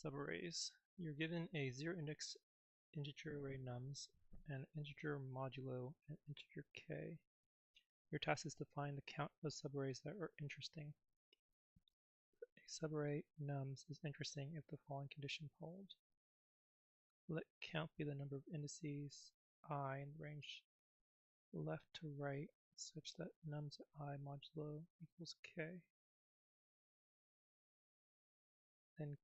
Subarrays. You're given a zero-index integer array nums, an integer modulo, and integer k. Your task is to find the count of subarrays that are interesting. A subarray nums is interesting if the following condition holds. Let count be the number of indices I in the range left to right such that nums I modulo equals k. Then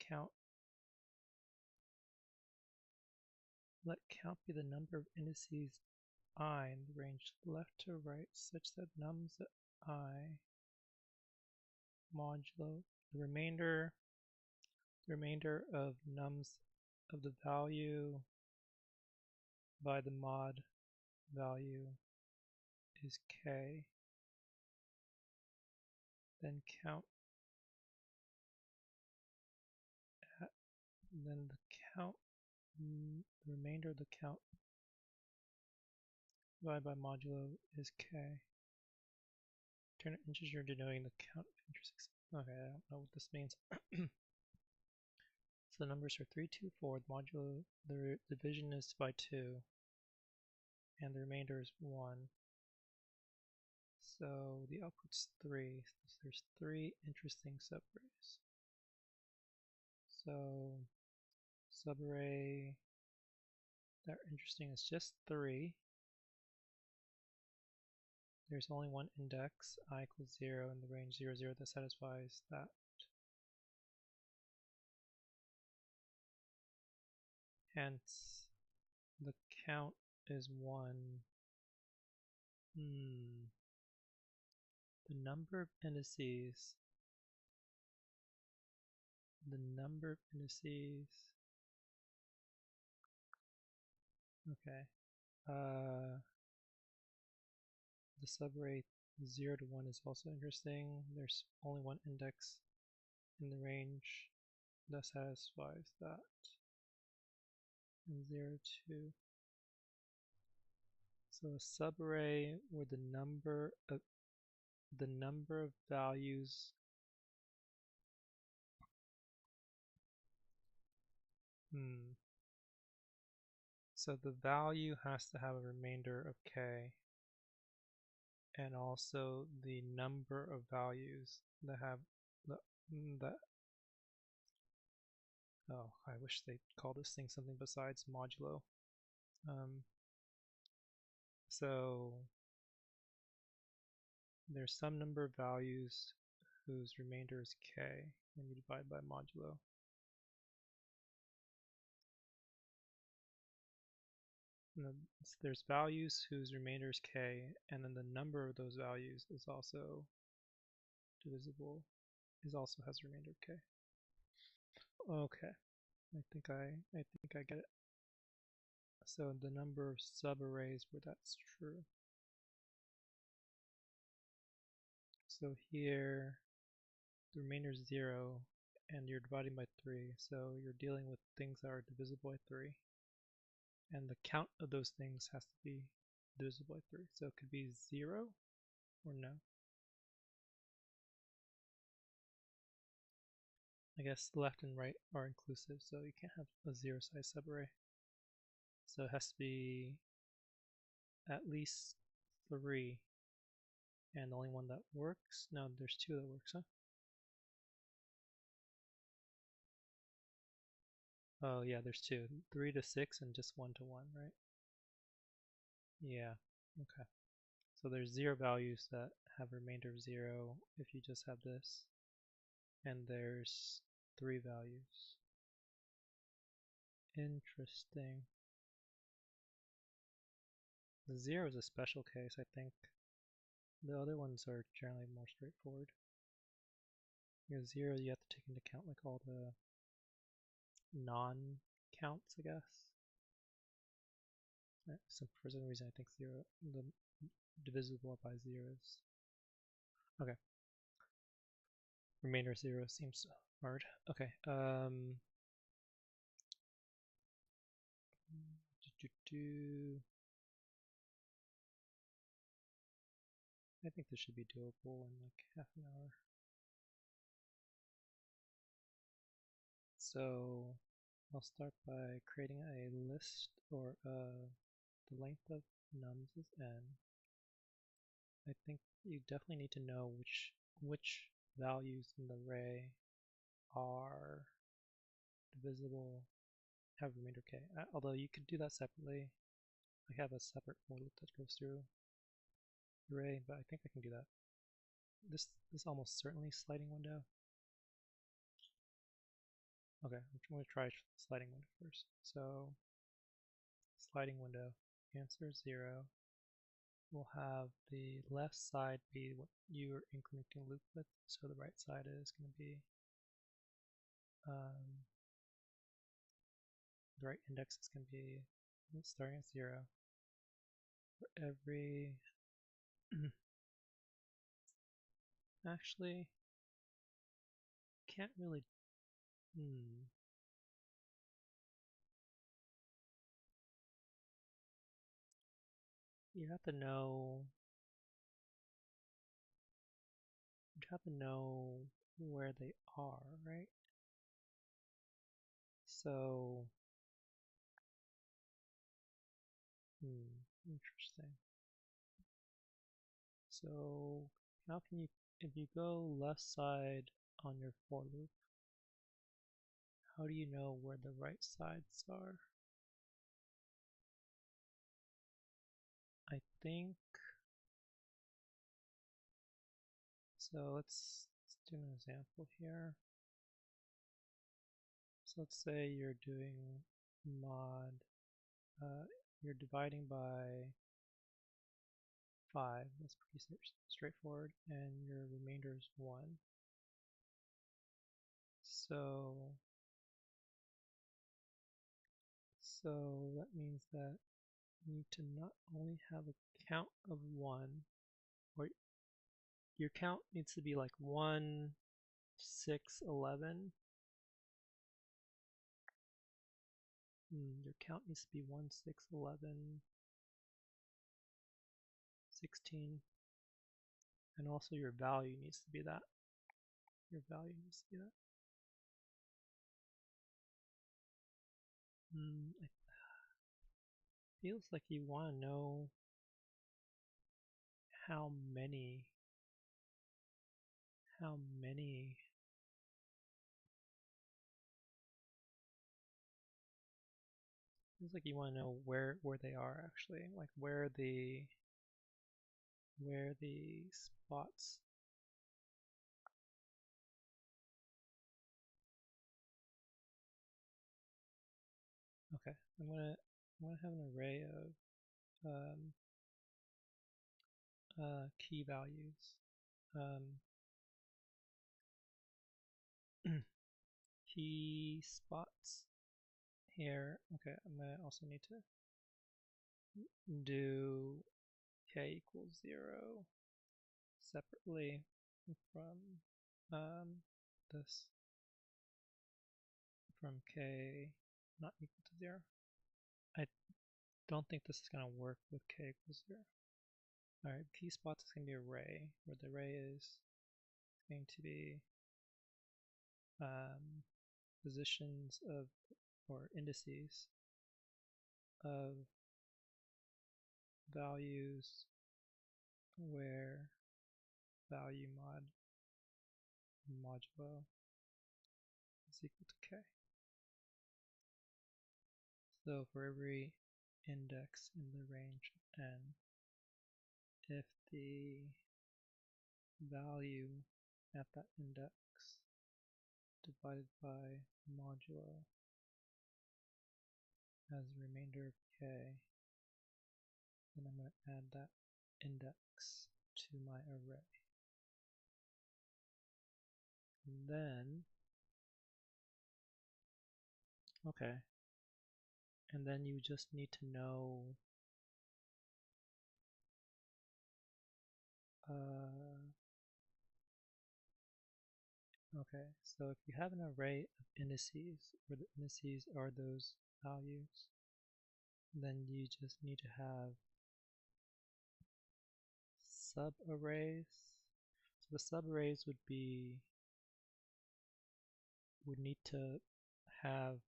let count be the number of indices I in the range left to right such that nums I modulo the remainder of nums of the value by the mod value is k. Then the remainder of the count divided by modulo is k. Turn an integer denoting the count of interesting. Okay, I don't know what this means. So the numbers are 3, 2, 4. The modulo, the division is by 2, and the remainder is 1. So the output's 3. So there's 3 interesting subarrays. So subarray that are interesting is just 3. There's only one index, I equals 0, in the range 0, 0 that satisfies that. Hence, the count is 1. The number of indices. Okay. The subarray 0 to 1 is also interesting. There's only one index in the range that satisfies that. And 0 to 2. So a subarray where the number of values So the value has to have a remainder of k, and also the number of values that have oh, I wish they'd call this thing something besides modulo. So there's some number of values whose remainder is k when you divide by modulo. There's values whose remainder is k, and then the number of those values is also divisible, also has a remainder of k. Okay, I think I get it. So the number of subarrays where that's true. So here the remainder is 0, and you're dividing by 3, so you're dealing with things that are divisible by 3. And the count of those things has to be divisible by 3. So it could be 0 or no. I guess left and right are inclusive, so you can't have a 0-size subarray. So it has to be at least 3. And the only one that works? No, there's 2 that works, huh? Oh yeah, there's 2. 3 to 6 and just 1 to 1, right? Yeah, okay. So there's 0 values that have a remainder of 0 if you just have this. And there's 3 values. Interesting. The 0 is a special case, I think. The other ones are generally more straightforward. Because 0, you have to take into account like all the non-counts, I guess. So for some reason I think 0, the divisible by 0s. Okay. Remainder 0 seems hard. Okay. I think this should be doable in like half an hour. So I'll start by creating a list, or the length of nums is n. I think you definitely need to know which values in the array are divisible, have remainder k. Although you could do that separately. I have a separate for loop that goes through the array, but I think I can do that. This almost certainly sliding window. Okay, I'm going to try sliding window first. So sliding window, answer 0. We'll have the left side be what you're incrementing loop with, so the right side is going to be the right index is going to be starting at 0 for every actually can't really you have to know where they are, right? So interesting. So how can you, if you go left side on your for loop, how do you know where the right sides are? I think so. Let's do an example here. So let's say you're doing mod, you're dividing by 5, that's pretty straightforward, and your remainder is 1. So that means that you need to not only have a count of 1, or your count needs to be like 1, 6, 11. Your count needs to be 1, 6, 11, 16, and also your value needs to be that. Your value needs to be that. It feels like you want to know how many feels like you want to know where they are actually, like where the spots. Okay, I'm gonna have an array of key values. Key spots here. Okay, I'm gonna also need to do k equals 0 separately from this, from k not equal to 0. I don't think this is going to work with k equals 0. Alright, key spots is going to be array, where the array is going to be positions of, or indices of values where value modulo is equal to k. So for every index in the range of n, if the value at that index divided by modulo has a remainder of k, then I'm going to add that index to my array. And then, okay, and then you just need to know okay, so if you have an array of indices, where the indices are those values, then you just need to have subarrays. So the subarrays would need to have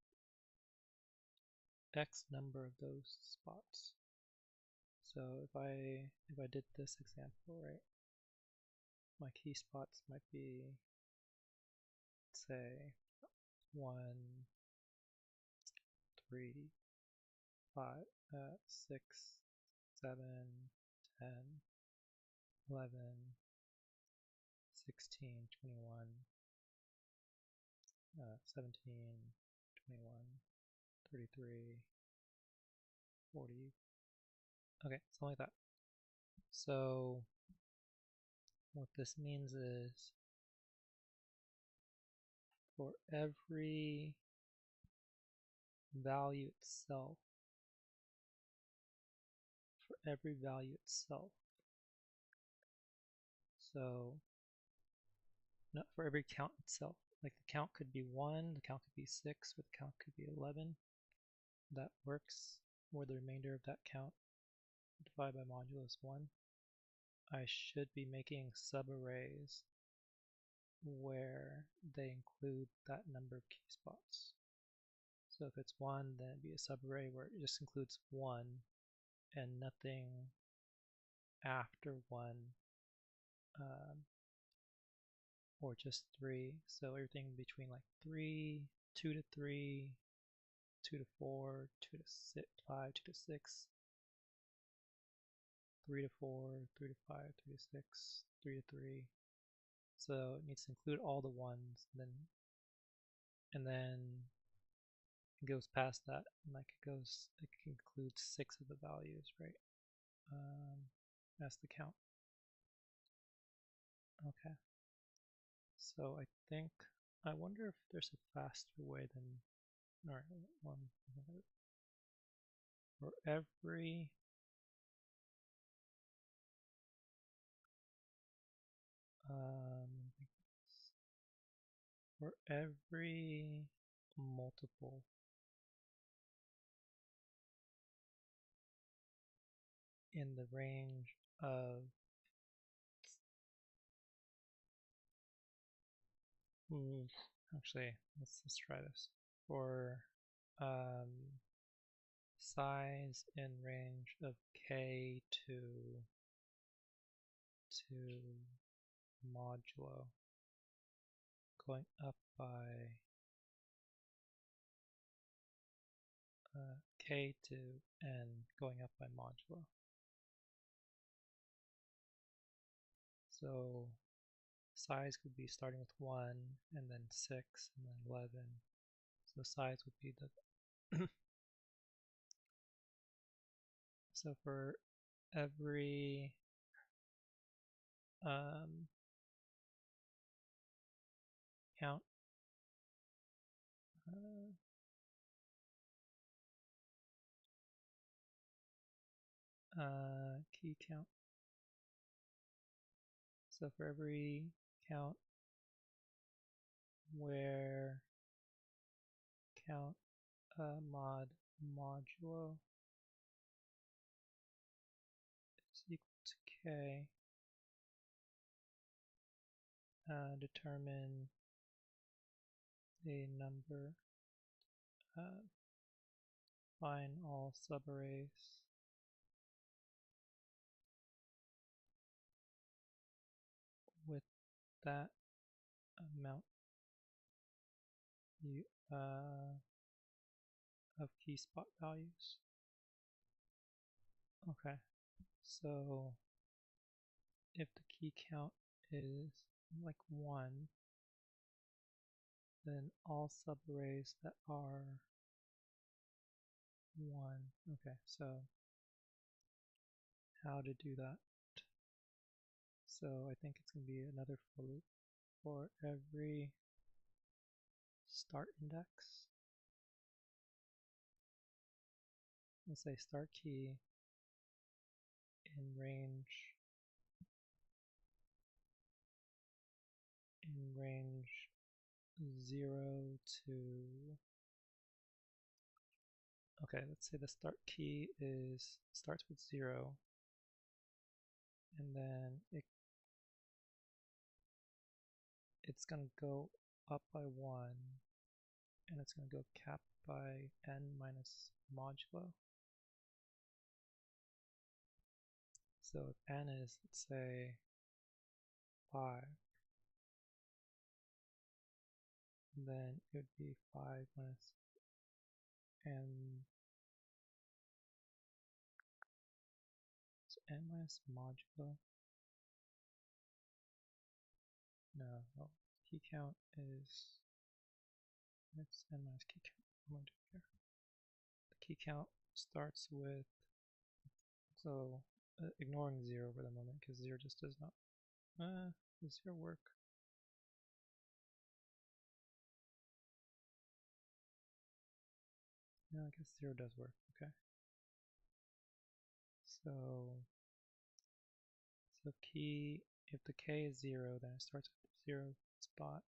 X number of those spots. So if I did this example, right, my key spots might be, say, 1, 3, 5, 6, 7, 10, 11, 16, 21, 17, 21, 33, 40. Okay, something like that. So what this means is for every value itself, so not for every count itself, like the count could be 1, the count could be 6, or the count could be 11, that works, where the remainder of that count divided by modulus 1, I should be making subarrays where they include that number of key spots. So if it's 1, then it'd be a subarray where it just includes 1 and nothing after 1, or just 3. So everything between like 3, 2 to 3, 2 to 4, 2 to 6, 5, 2 to 6, 3 to 4, 3 to 5, 3 to 6, 3 to 3. So it needs to include all the ones, and then it goes past that, and like it includes 6 of the values, right? That's the count. Okay. So I wonder if there's a faster way than, alright, for every multiple in the range of actually, let's try this. For size in range of k to modulo, going up by k to n, going up by modulo. So size could be starting with 1 and then 6 and then 11. So size would be the so for every count key count. So for every count where count mod modulo is equal to k, determine a number, find all subarrays with that amount of key spot values. Okay, so if the key count is like 1, then all subarrays that are 1. Okay, so how to do that? So I think it's going to be another for loop for every start index. Let's say start key in range 0 to, okay, let's say the start key starts with 0, and then it's going to go up by 1, and it's going to go cap by n minus modulo. So if n is, let's say, 5, then it would be 5 minus n, so n minus modulo. No, key count is, it's n minus key count. I'm going to do here. The key count starts with, so ignoring 0 for the moment, because 0 just does not, does 0 work? No, I guess 0 does work, okay. So key, if the k is 0, then it starts at the 0 spot.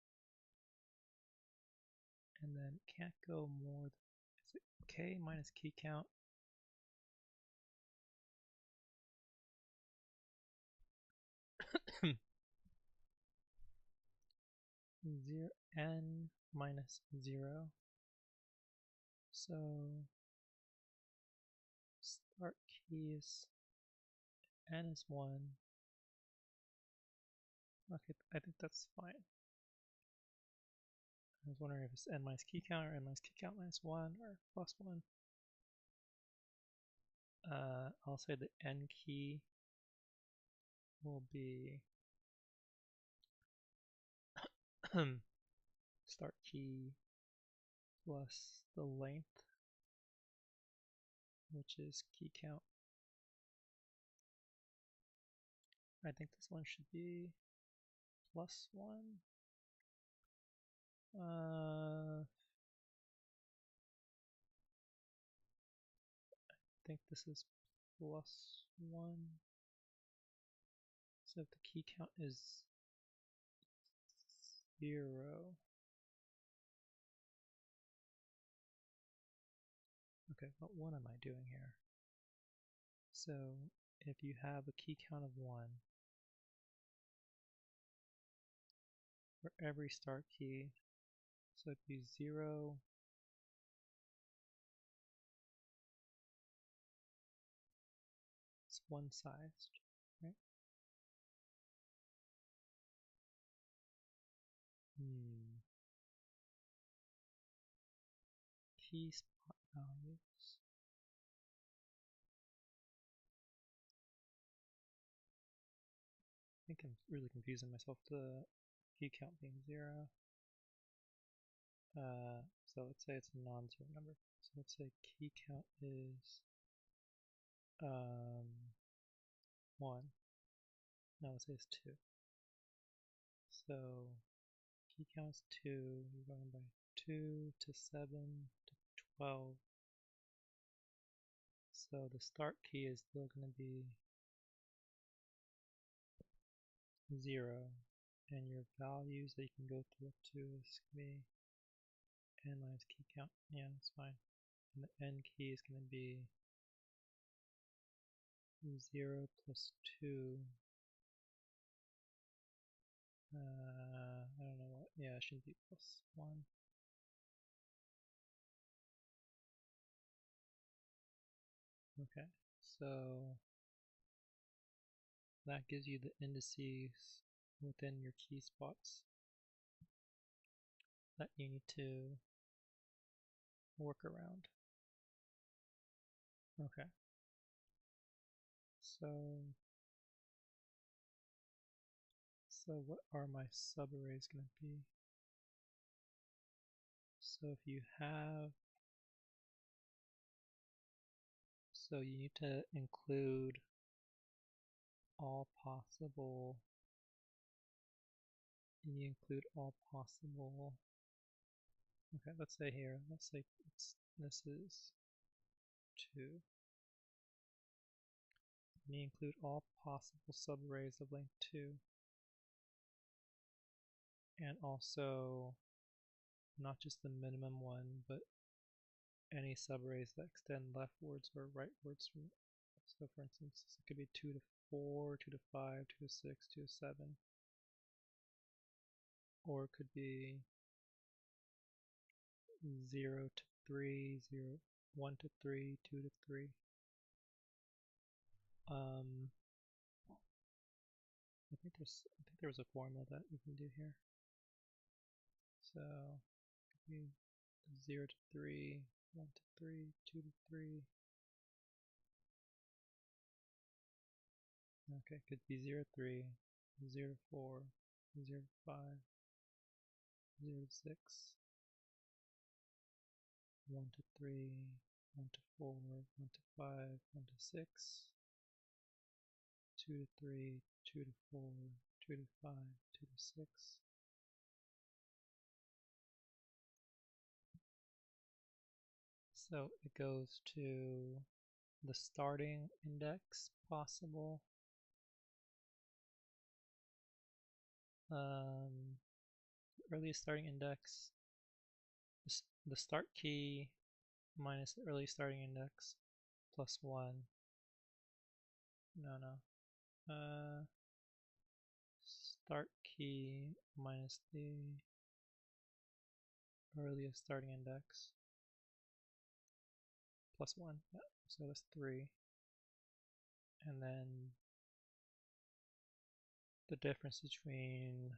And then it can't go more than, is it k minus key count? N minus 0. So start keys, n is 1. Okay, I think that's fine. I was wondering if it's n minus key count or n minus key count minus 1 or plus 1. I'll say the n key will be start key plus the length, which is key count. I think this one should be plus 1. I think this is plus 1. So if the key count is 0, okay, but what am I doing here? So if you have a key count of 1 for every start key, so it'd be 0, it's one-sized, right? Key spot values. I think I'm really confusing myself with the key count being 0. So let's say it's a non-zero number. So let's say key count is 1. No, let's say it's 2. So key count is 2. You're going by 2 to 7 to 12. So the start key is still going to be 0. And your values that you can go through up to is going to be n minus key count. Yeah, that's fine. And the n key is going to be 0 plus 2. I don't know what. Yeah, it should be plus 1. Okay, so that gives you the indices within your key spots that you need to work around. Okay, so what are my subarrays going to be? So if you have, so you need to include all possible, okay, let's say here, let's say this is 2. And you include all possible subarrays of length 2. And also not just the minimum one, but any subarrays that extend leftwards or rightwards. So for instance, it could be 2 to 4, 2 to 5, 2 to 6, 2 to 7. Or it could be 0 to 3, 0, 1 to 3, 2 to 3. I think there was a formula that we can do here. So it could be 0 to 3, 1 to 3, 2 to 3. Okay, it could be 0 to 3, 0 to 4, 0 to 5, 0 to 6, 1 to 3, 1 to 4, 1 to 5, 1 to 6, 2 to 3, 2 to 4, 2 to 5, 2 to 6. So it goes to the starting index possible. Earliest starting index, the start key minus the earliest starting index plus 1. No. Start key minus the earliest starting index plus 1. Yeah, so that's 3. And then the difference between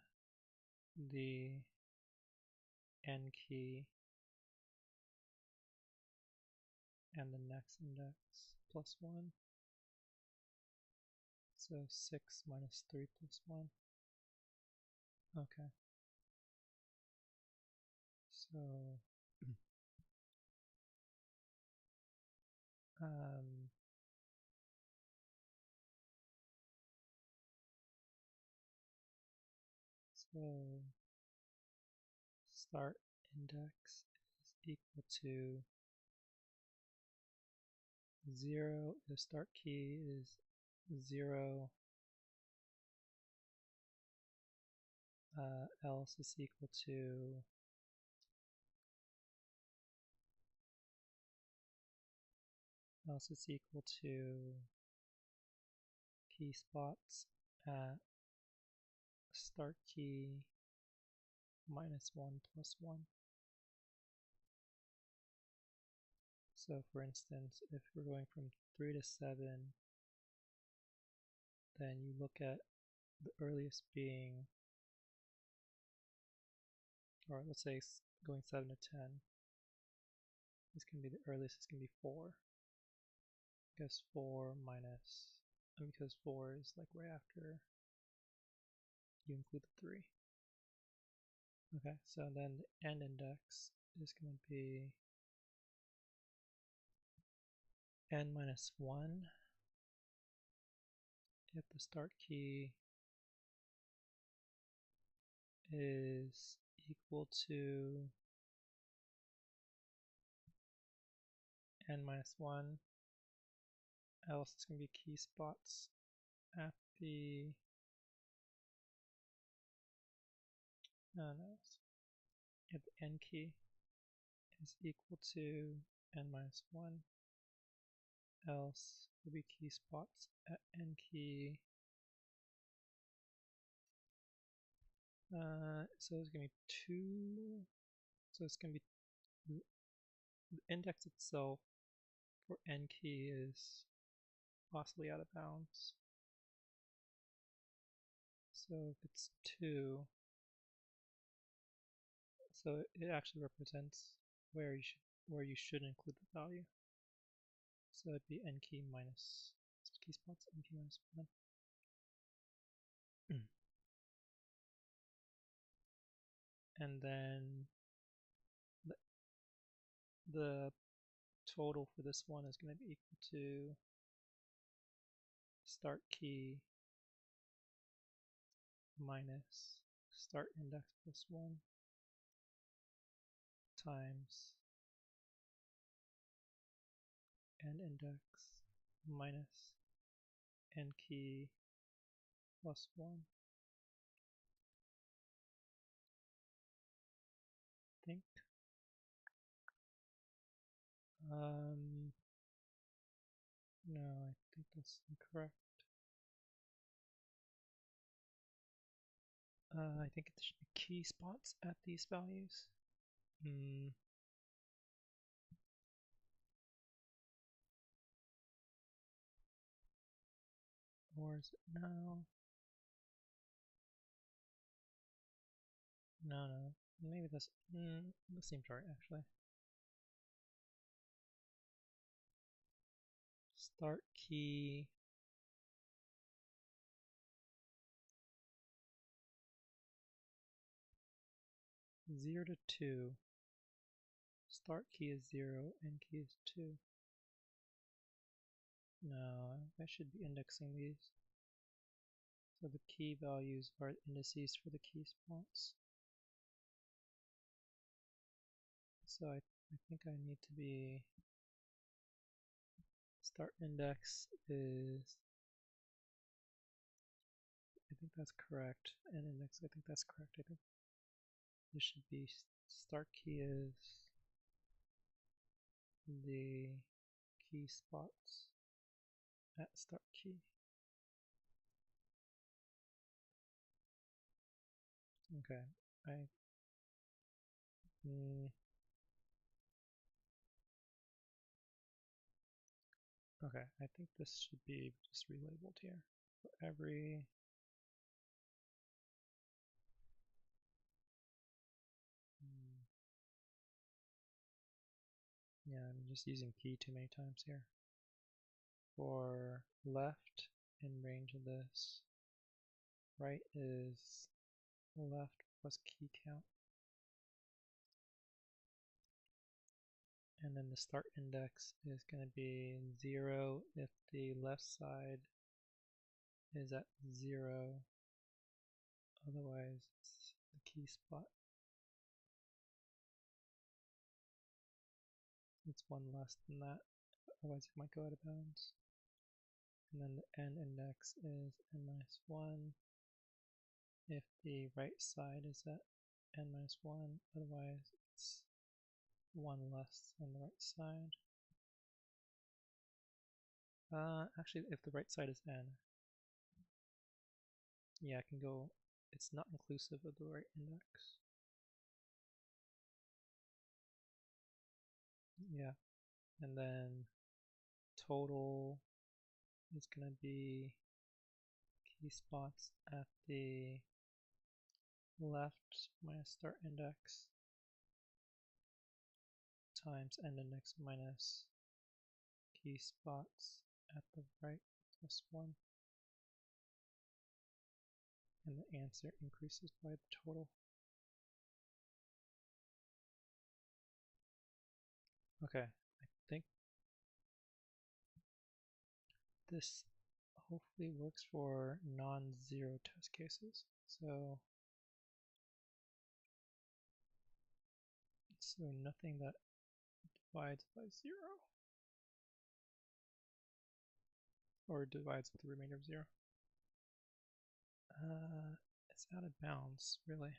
the n key and the next index plus 1. So 6 minus 3 plus 1. Okay. So so start index is equal to 0. The start key is 0. Else is equal to key spots at start key minus 1 plus 1. So for instance, if we're going from 3 to 7, then you look at the earliest being, or let's say going 7 to 10. This can be the earliest, this can be 4. Because 4 is like right after you include the 3. Okay, so then the end index is going to be n minus 1 if the start key is equal to n minus 1, else it's going to be key spots at the at the n key is equal to n minus 1, else will be key spots at n key. So it's going to be 2. So it's going to be the index itself for n key is possibly out of bounds. So if it's 2, so it actually represents where you should include the value. So it'd be n key minus key spots, n key minus 1. And then the total for this one is going to be equal to start key minus start index plus 1 times end index minus n key plus 1. I think. No, I think that's incorrect. I think it should be key spots at these values. Or is it no? No, no. Maybe this seems right actually. Start key. Zero to 2. Start key is 0, end key is 2. No, I should be indexing these. So the key values are indices for the key spots. So I think I need to be start index is, I think that's correct, and index, I think that's correct. I think this should be start key is the key spots at start key. Okay, okay, I think this should be just relabeled here. For every yeah, I'm just using key too many times here. For left in range of this, right is left plus key count. And then the start index is going to be 0 if the left side is at 0, otherwise it's the key spot. It's 1 less than that, otherwise it might go out of bounds. And then the end index is n minus 1 if the right side is at n minus 1, otherwise it's 1 less than the right side. Actually, if the right side is n, yeah, I can go, it's not inclusive of the right index. Yeah, and then total is going to be key spots at the left minus start index times end index minus key spots at the right plus 1. And the answer increases by the total. Okay, I think this hopefully works for non-zero test cases. So nothing that divides by 0 or divides with the remainder of 0. It's out of bounds, really.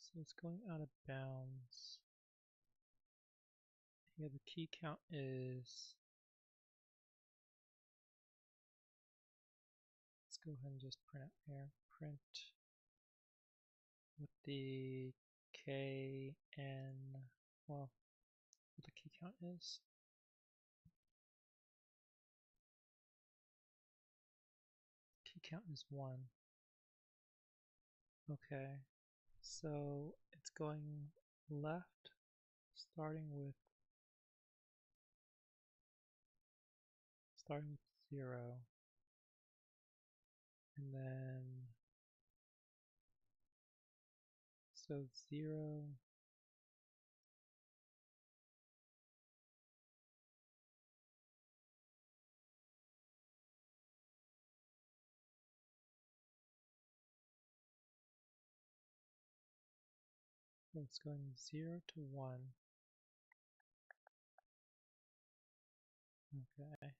So it's going out of bounds. Yeah, the key count is, let's go ahead and just print out here. Print what the k n, well, what the key count is. Key count is 1. Okay, so it's going left, starting with 0, and then so 0, so it's going 0 to 1. Okay.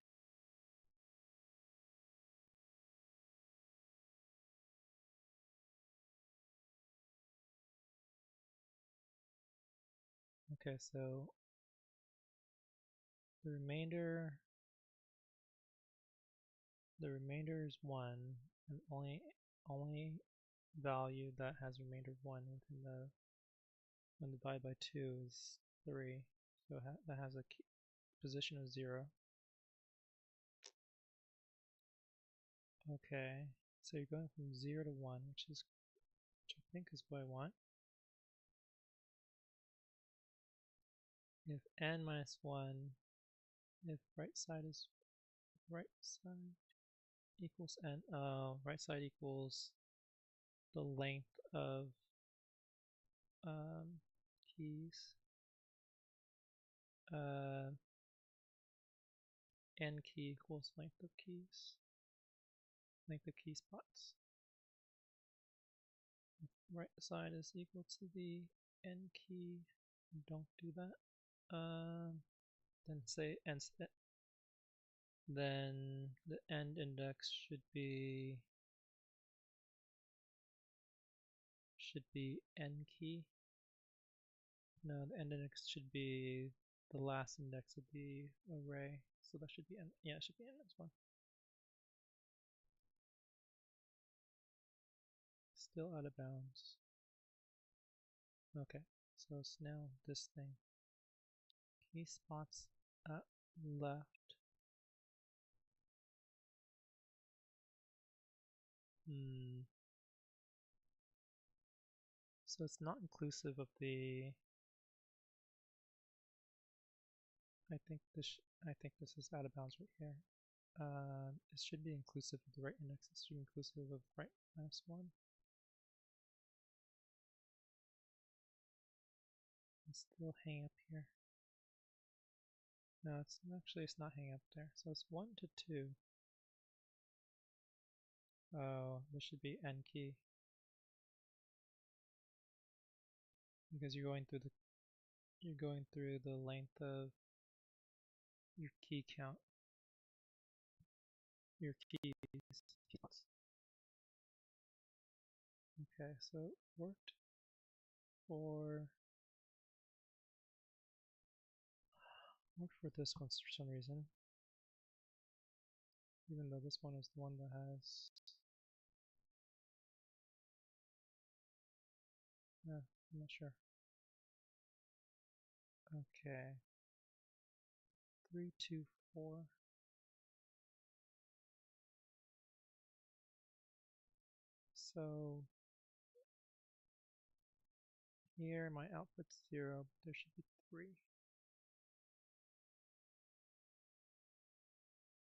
Okay, so the remainder is 1, and only value that has remainder 1 within when divided by 2 is 3. So that has a position of 0. Okay, so you're going from 0 to 1, which I think is what I want. If n minus 1, if right side equals n, right side equals the length of keys, n key equals length of keys, length of key spots. If right side is equal to the n key, don't do that. Then say then the end index should be n key. No, the end index should be the last index of the array. So that should be n. Yeah, it should be n as well. Still out of bounds. Okay, so it's now this thing. Key spots at left. So it's not inclusive of the. I think this is out of bounds right here. It should be inclusive of the right index. It should be inclusive of right minus 1. It's still hanging up here. No, it's not hanging up there. So it's 1 to 2. Oh, this should be n key. Because you're going through the length of your key count. Your keys. Okay, so it worked for this one for some reason. Even though this one is the one that has. I'm not sure. Okay. 3, 2, 4. So here my output's 0, but there should be 3.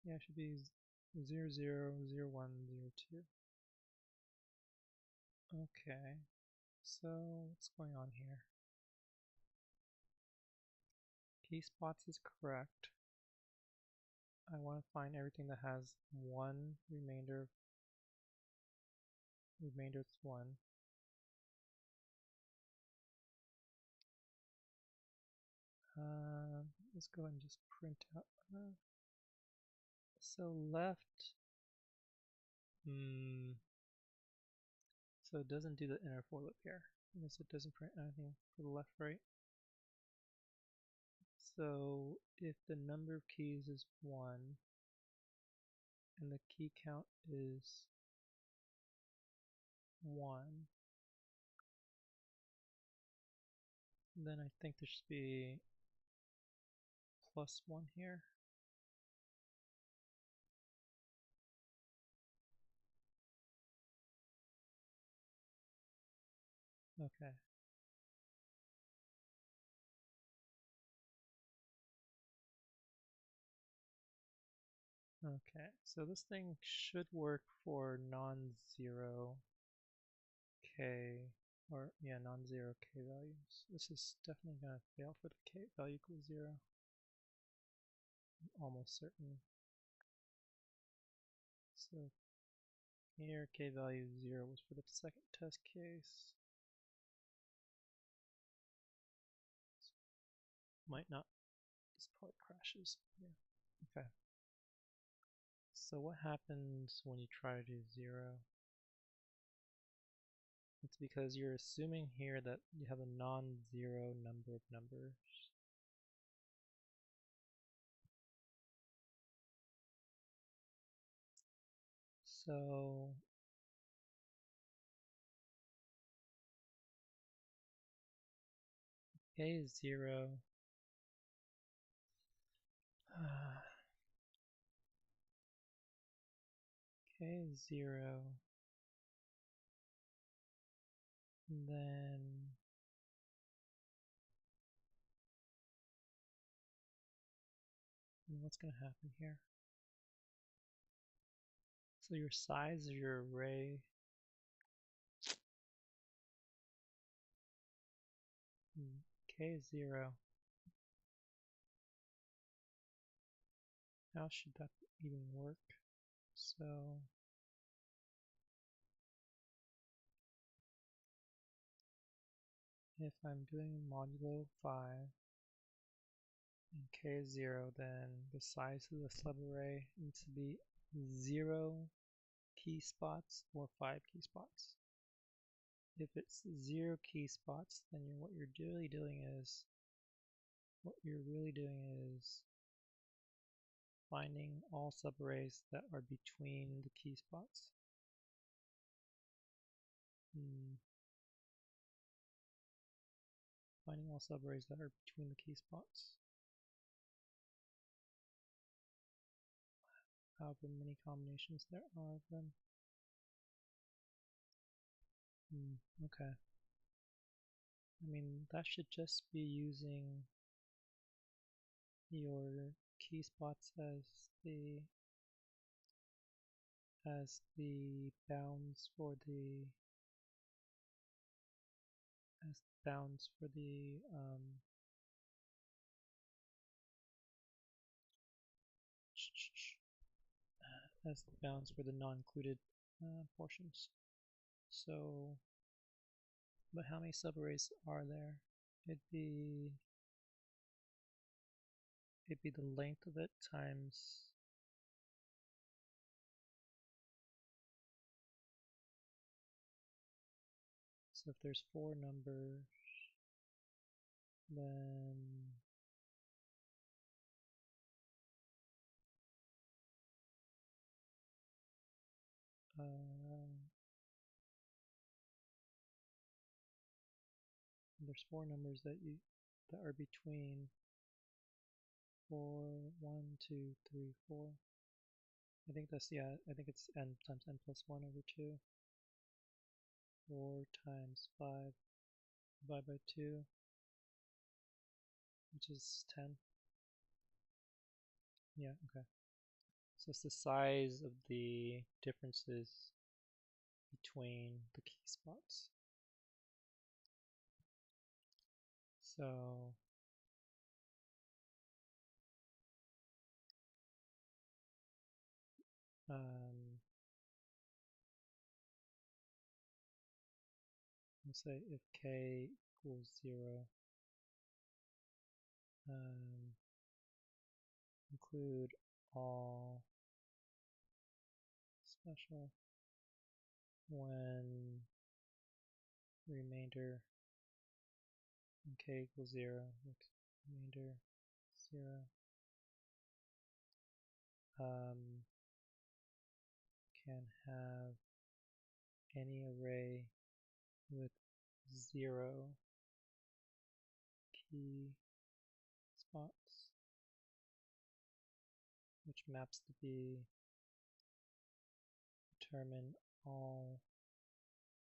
Yeah, it should be 0, 0, 0, 1, 0, 2. Okay, so what's going on here? Key spots is correct. I want to find everything that has 1 remainder. Remainder is 1. Let's go ahead and just print out. So left. So it doesn't do the inner for loop here. Because it doesn't print anything for the left, right. So if the number of keys is 1 and the key count is 1, then I think there should be +1 here. Okay. Okay, so this thing should work for non-zero k, or yeah, non-zero k values. This is definitely going to fail for the k value equals 0. I'm almost certain. So here k value 0 was for the second test case. Might not. This part crashes. Yeah. Okay. So what happens when you try to do 0? It's because you're assuming here that you have a non-zero number of numbers. So K0 K0, then what's going to happen here? So your size of your array K0. How should that even work? So if I'm doing modulo 5 and K0, then the size of the subarray needs to be 0 key spots or 5 key spots. If it's 0 key spots, then what you're really doing is finding all subarrays that are between the key spots. Finding all subarrays that are between the key spots. However many combinations there are of them. Okay. I mean, that should just be using your key spots as the bounds for the non-included portions. So, but how many subarrays are there? It'd be the length of it times so if there's 4 numbers, then there's 4 numbers that are between 4, 1, 2, 3, 4. I think that's, yeah, I think it's n times n plus 1 over 2. 4 times 5 divided by 2, which is 10. Yeah, okay. So it's the size of the differences between the key spots. So let's say if k equals 0, include all special when remainder and k equals 0, remainder 0. Can have any array with 0 key spots, which maps to be determine all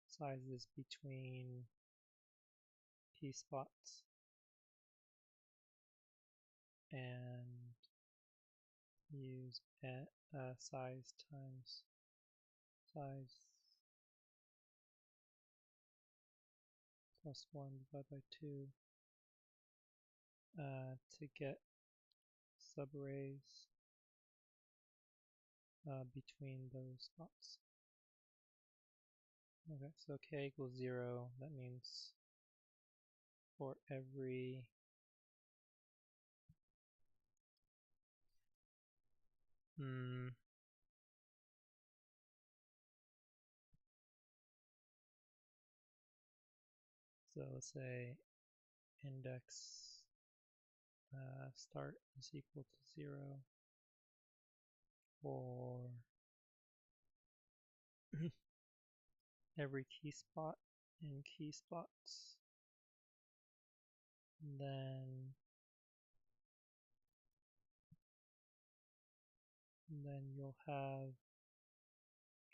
sizes between key spots and use size times size plus 1 divided by 2 to get subarrays between those spots. Okay, so k equals 0, that means for every so let's say index start is equal to 0 for every key spot in key spots And then you'll have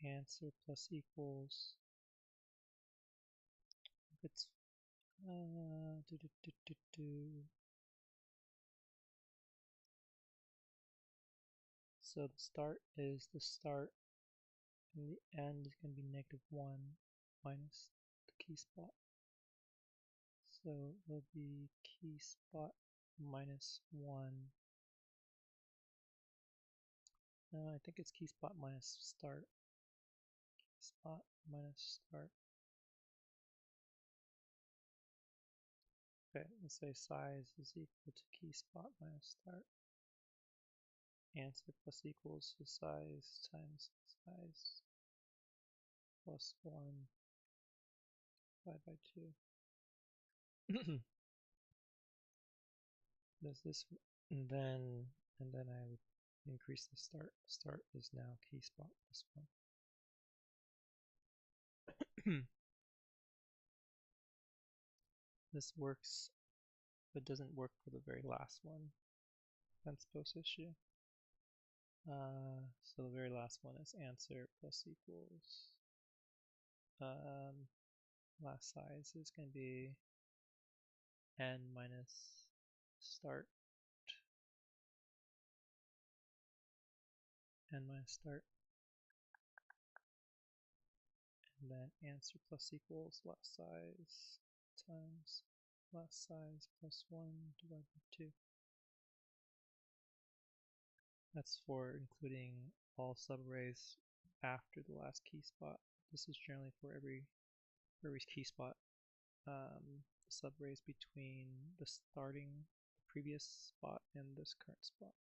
answer plus equals. It's so the start is the start, and the end is going to be -1 minus the key spot. So it'll be key spot -1. No, I think it's key spot minus start. Key spot minus start. Okay, let's say size is equal to key spot minus start. Answer plus equals the size times size plus 1 divided by 2. Does this, and then I would increase the start. Start is now key spot plus 1. This works, but doesn't work for the very last one. Fence post issue. So the very last one is answer plus equals. Last size is going to be n minus start. N minus start. And then answer plus equals last size times last size plus 1 divided by 2. That's for including all subarrays after the last key spot. This is generally for every key spot. Subarrays between the previous spot and this current spot.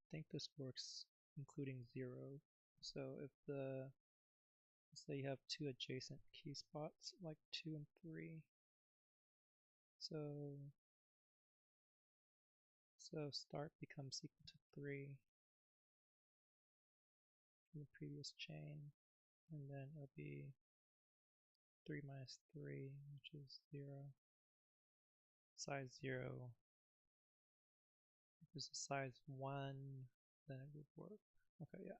I think this works including 0. So if let's say you have 2 adjacent key spots, like 2 and 3. So start becomes equal to 3 in the previous chain, and then it'll be 3 minus 3, which is 0. Size 0. If it's a size 1, then it would work. Okay, yeah.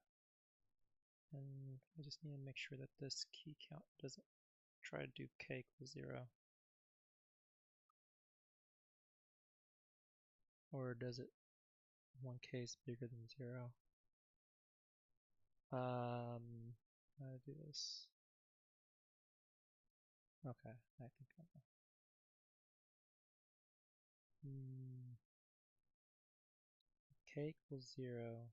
And I just need to make sure that this key count doesn't try to do k equals 0. Or does it 1k is bigger than 0? How to do this? Okay, I think I know. K equals 0.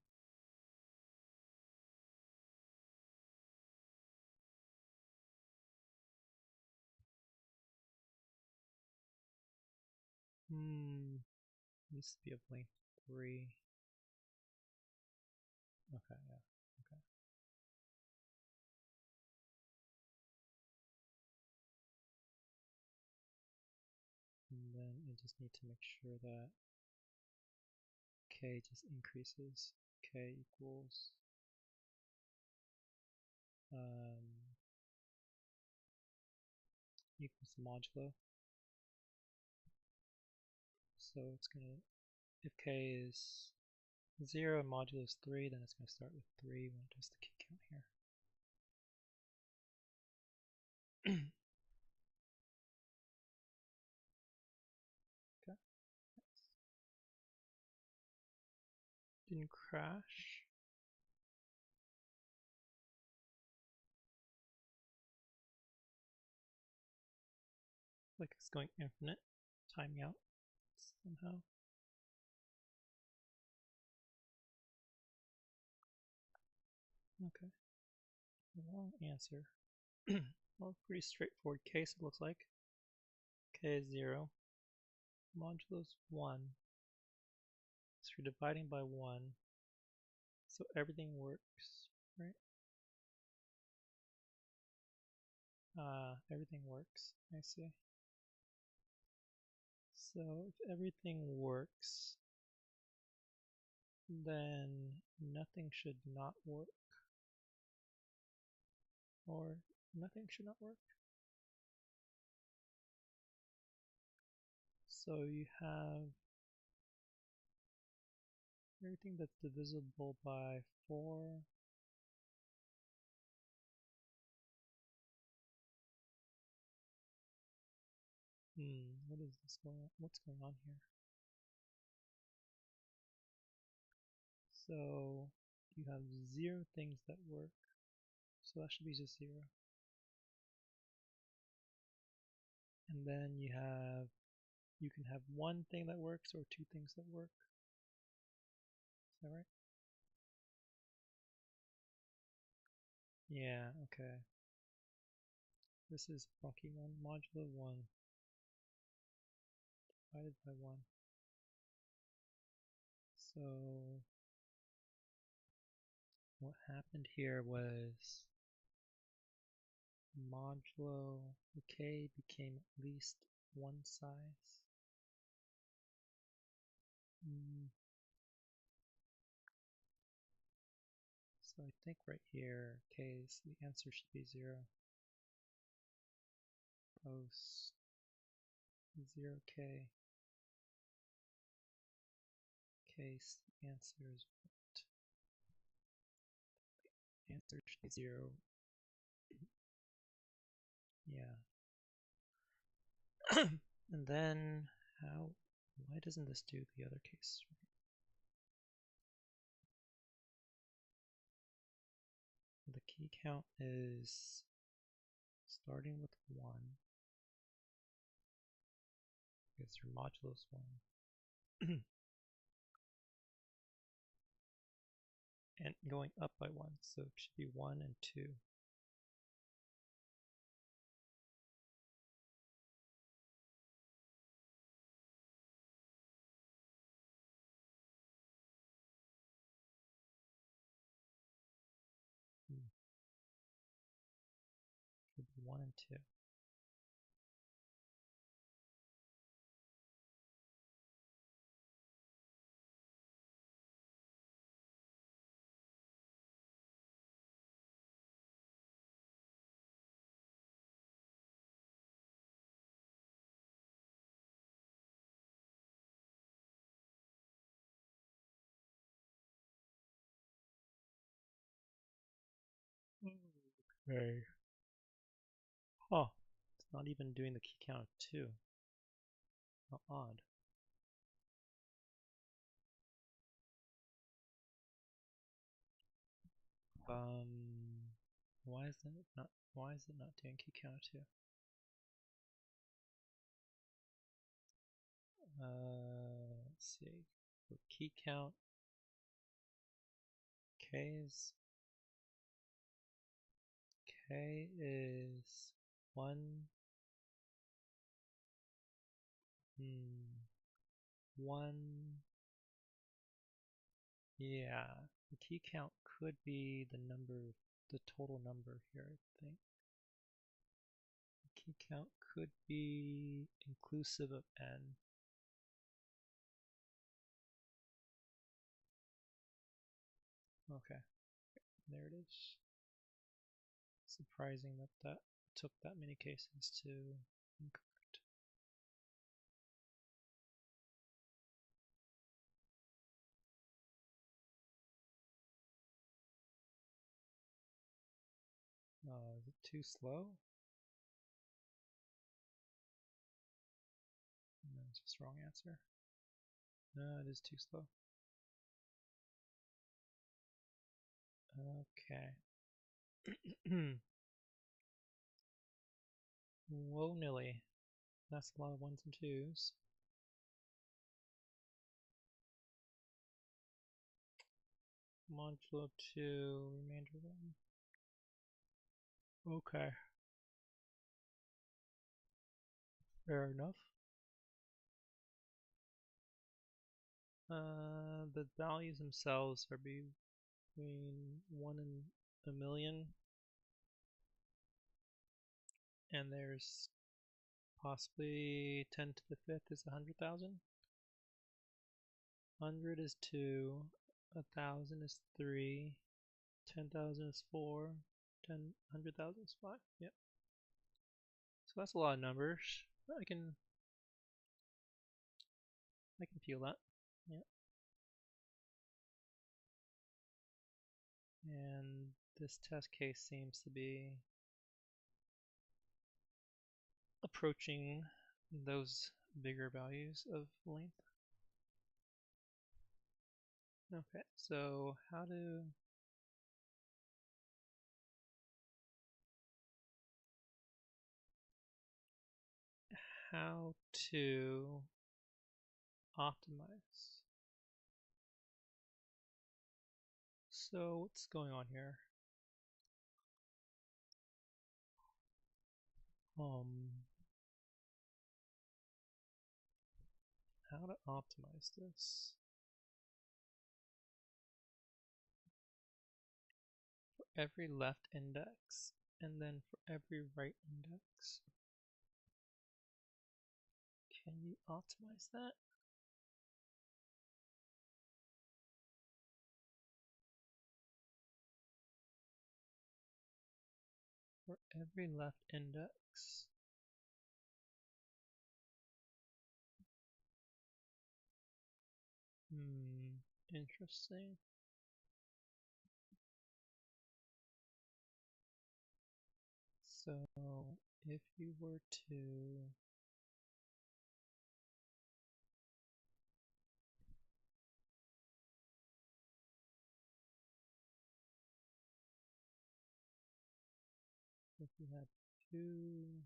Needs to be of length 3. Okay, yeah, okay. And then I just need to make sure that k just increases. K equals equals modulo. So it's gonna, if k is 0 and modulo is 3, then it's gonna start with 3 when it does the key count here. Okay. Didn't crash. Like it's going infinite, timing out somehow. Okay. Wrong answer. Well, pretty straightforward case it looks like. K is 0. Modulo is 1. So you're dividing by 1. So everything works, right? Everything works, I see. So if everything works, then nothing should not work. Or Nothing should not work. So you have everything that's divisible by 4. What is this going on? What's going on here? So you have 0 things that work. So that should be just 0. And then you can have 1 thing that works or 2 things that work. Is that right? Yeah, okay. This is funky one. Modulo 1 divided by 1. So what happened here was modulo the k became at least 1 size. So I think right here, the answer should be 0. Post 0k. Case the answer is what? The answer should be 0. Yeah. And then why doesn't this do the other case? The key count is starting with 1 because your modulo is 1 and going up by 1, so it should be 1 and 2. Should be 1 and 2. Okay. Oh, it's not even doing the key count of 2. How odd. Why is it not doing key count of 2? Let's see. For key count, K is 1. 1. Yeah, the key count could be the total number here, I think. The key count could be inclusive of n. Okay, there it is. Surprising that took that many cases to incorrect. Is it too slow? No, it's just wrong answer. No, it is too slow. Okay. Whoa, Nilly. That's a lot of 1s and 2s. Modulo 2, remainder 1. Okay. Fair enough. The values themselves are between 1 and a million. And there's possibly 10 to the 5th is 100,000. 100 is 2, 1,000 is 3, 10,000 is 4, 10, 100,000 is 5. Yep. So that's a lot of numbers. I can feel that. Yep. And this test case seems to be approaching those bigger values of length. Okay, so how to optimize. So what's going on here? How to optimize this? For every left index, and then for every right index. Can you optimize that? For every left index. Interesting. So if you were to if you had two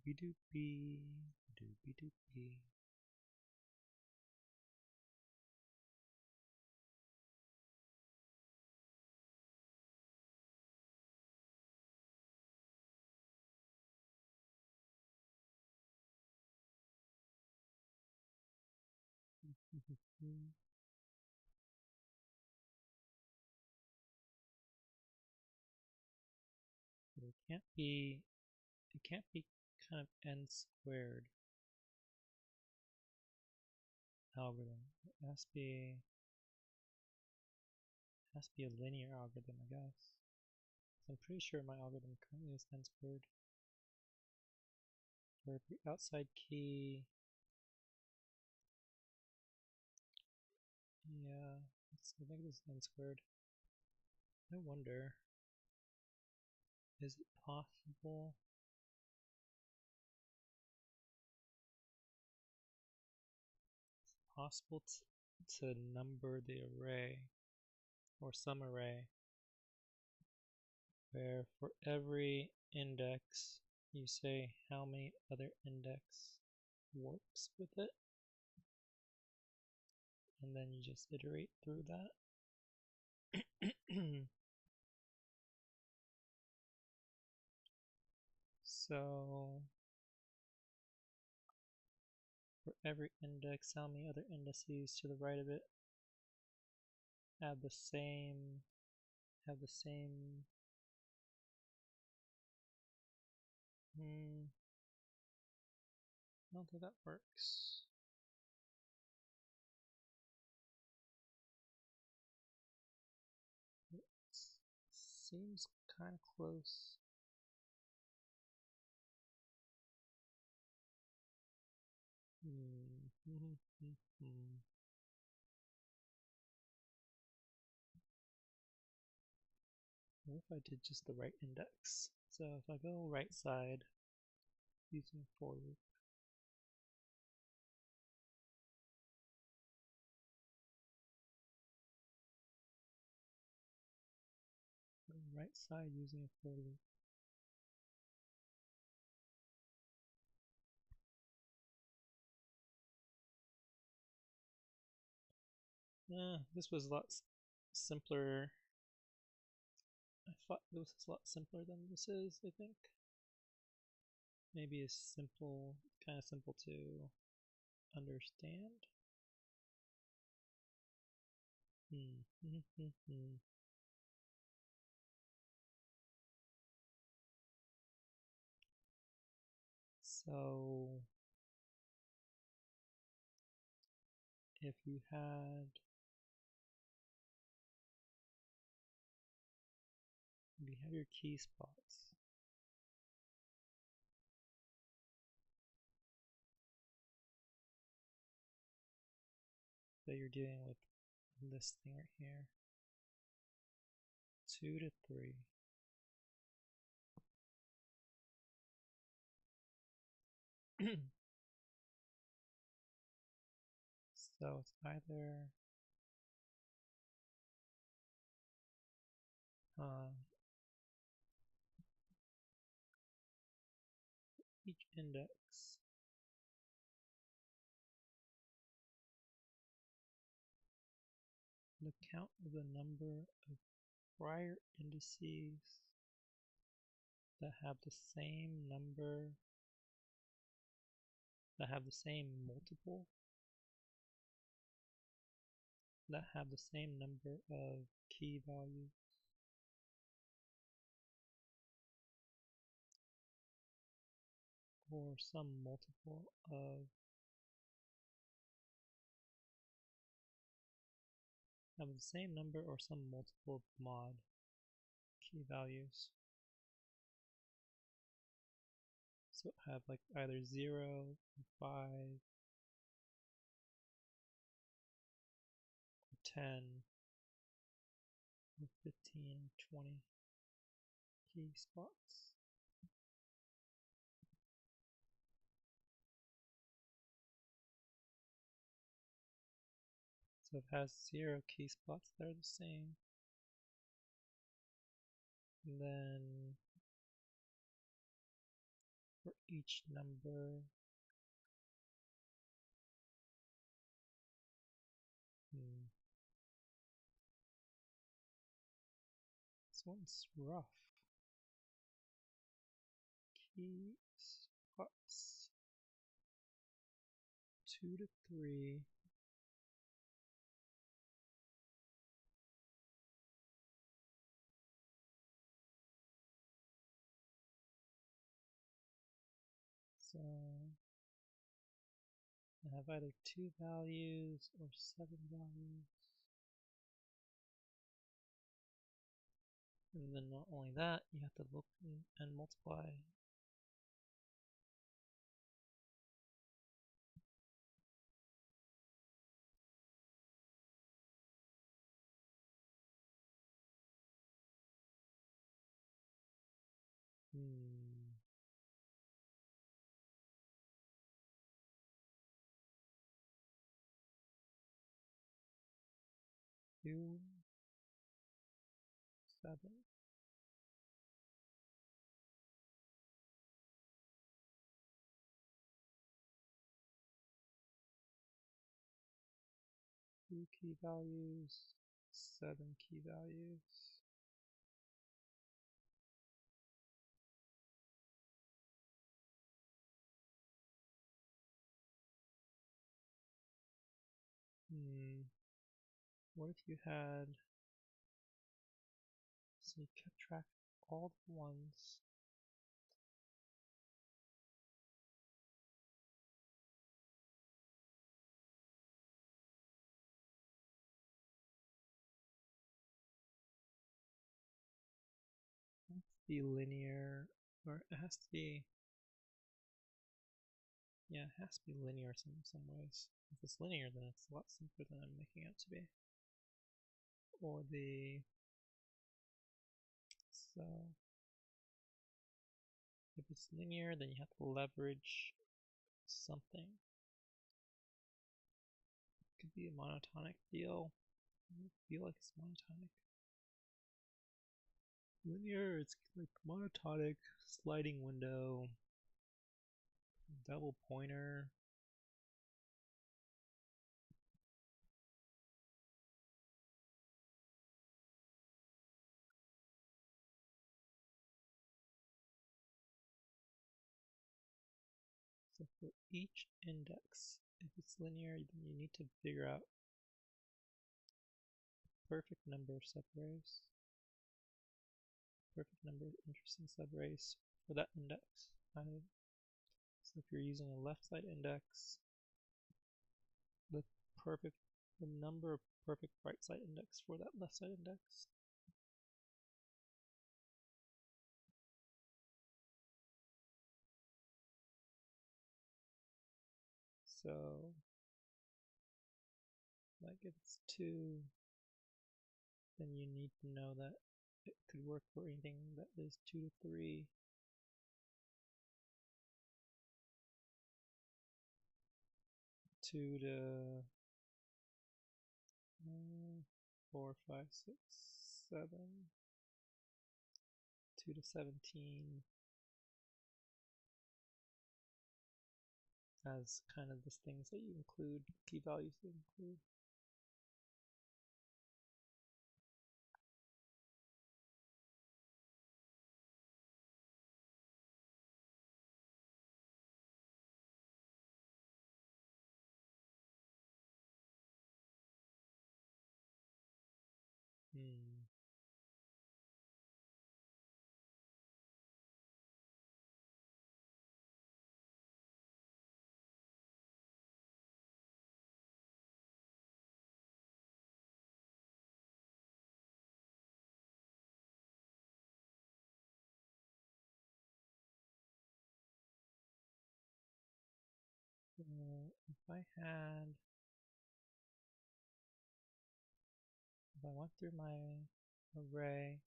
doobie doobie doobie doobie. It can't be kind of n squared algorithm. It has to be a linear algorithm, I guess. So I'm pretty sure my algorithm currently is n squared. For every outside key, yeah, I think this is n squared. I wonder, is it possible? Is it possible to number the array or some array where for every index you say how many other index works with it, and then you just iterate through that. So for every index, how many other indices to the right of it have the same I don't think that works. It seems kind of close. What if I did just the right index? So if I go right side using for loop, right side using a for loop. This was a lot simpler. I thought this was a lot simpler than this is, I think. Maybe it's simple, kind of simple to understand. So if you had your key spots, that you're dealing with this thing right here, 2 to 3. So it's either each index the count of the number of prior indices that have the same number, that have the same multiple, that have the same number of key values. Or some multiple of have the same number or some multiple of mod key values. So have like either 0, 5, or 10, or 15, 20 key spots. So it has 0 key spots that are the same. And then for each number, this one's rough. Key spots 2 to 3. So I have either 2 values or 7 values. And then not only that, you have to look and multiply. Two, 7. 2 key values, 7 key values. What if you had, so you kept track of all the ones. It has to be linear, or it has to be, yeah, it has to be linear in some ways. If it's linear, then it's a lot simpler than I'm making it to be. Or so if it's linear, then you have to leverage something. It could be a monotonic deal. I feel like it's monotonic. Linear, it's like monotonic, sliding window, double pointer. So for each index, if it's linear, then you need to figure out the perfect number of subarrays, perfect number of interesting subarrays for that index. So if you're using a left side index, the number of perfect right side index for that left side index. So, like if it's 2, then you need to know that it could work for anything that is 2 to 3. 2 to 4, 5, 6, 7, 2 to 17 as kind of the things that you include, key values to include. If I went through my array,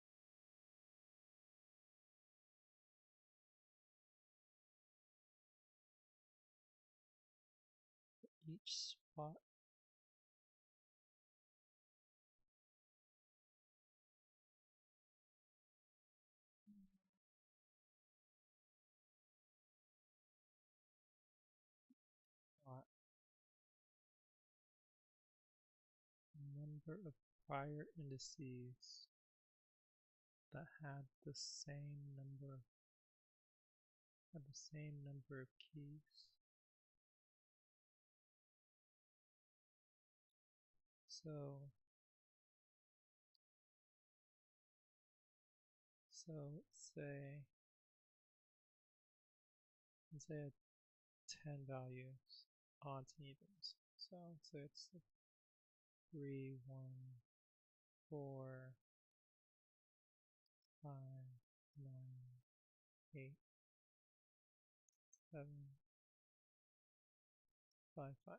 each spot number of prior indices that had the same number of keys. So let's say 10 values, odds and evens. So let's say it's 3, 1, 4, 5, 9, 8, 7, 5, 5.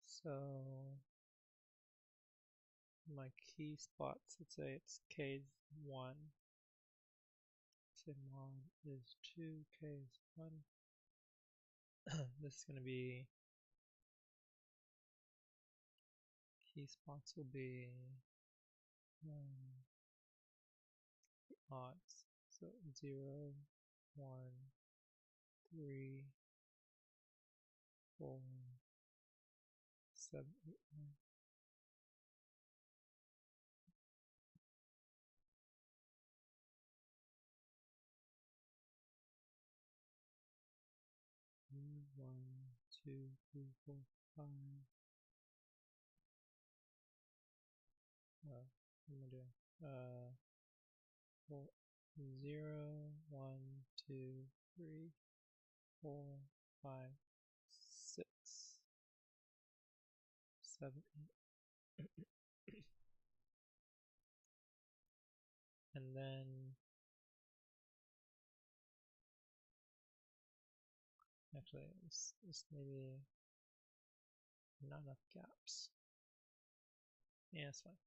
So my key spots, let's say it's K1. Say mod is 2, K is 1. This is going to be, key spots will be odds. So 0, 1, 3, 4, 7, 8, 9. One, 2, 3, 4, 5. What am I doing? 0, 1, 2, 3, 4, 5, 6, 7, 8. And then actually this maybe not enough gaps. Yeah, it's fine.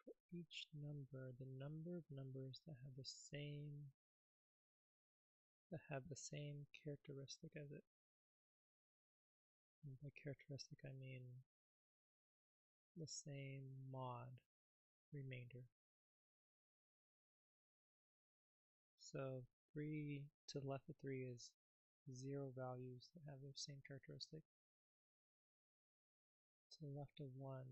For each number, the number of numbers that have the same characteristic as it. And by characteristic I mean the same mod remainder. So 3 to the left of 3 is 0 values that have the same characteristic. To the left of 1,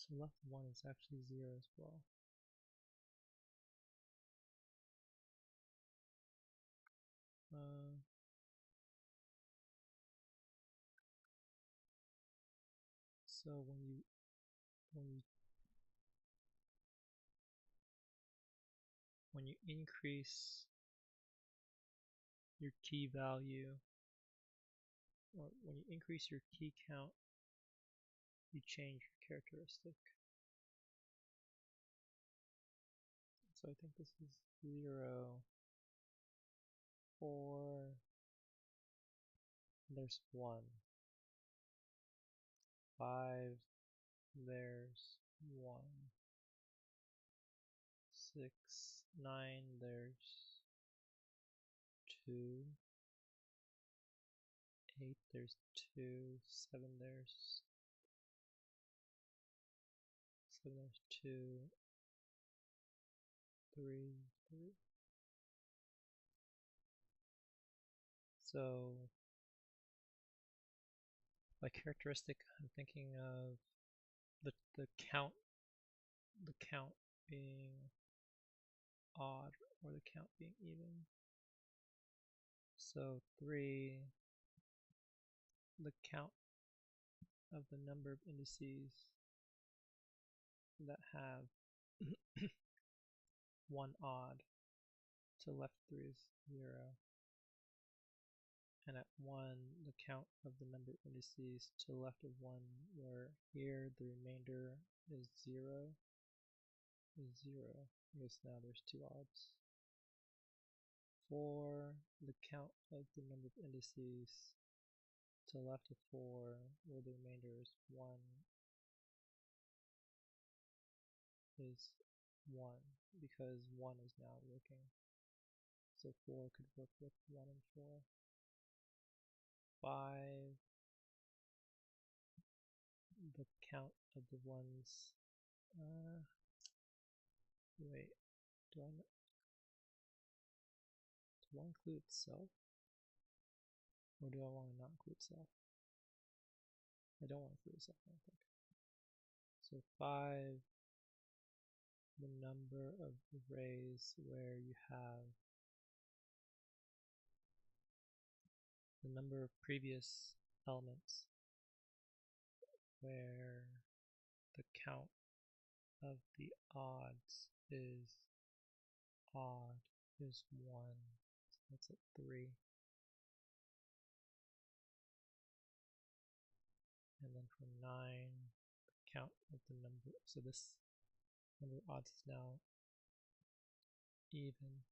So left of 1 is actually 0 as well. So when you increase your key value, or when you increase your key count, you change your characteristic. So I think this is 0, 4, there's 1, 5, there's 1, 6, 9, there's 2, 8, there's 2, 7, there's 2, 3, 3. So by characteristic, I'm thinking of the count being odd or the count being even. So 3, the count of the number of indices that have 1 odd, to left 3 is 0. And at 1, the count of the number of indices to the left of 1, where here the remainder is 0, because now there's 2 odds. 4, the count of the number of indices to the left of 4, where the remainder is 1, is 1, because 1 is now working. So 4 could work with 1 and 4. 5, the count of the ones, wait, do I include itself? Or do I want to not include itself? I don't want to include itself, I don't think. So 5, the number of arrays where you have the number of previous elements where the count of the odds is 1. So that's at 3. And then for 9, the count of the number, so this number of odds is now even.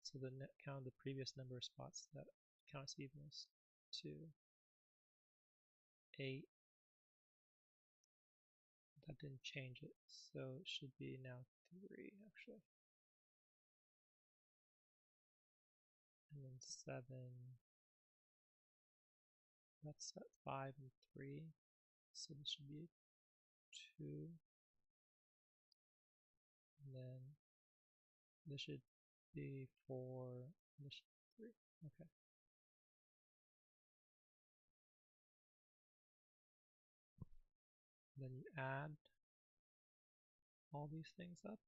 So the net count of the previous number of spots that count as even is 2. 8, that didn't change it, so it should be now 3 actually. And then 7, that's at 5 and 3, so this should be 2. And then this should be 4, and this should be 3. Okay. Then you add all these things up,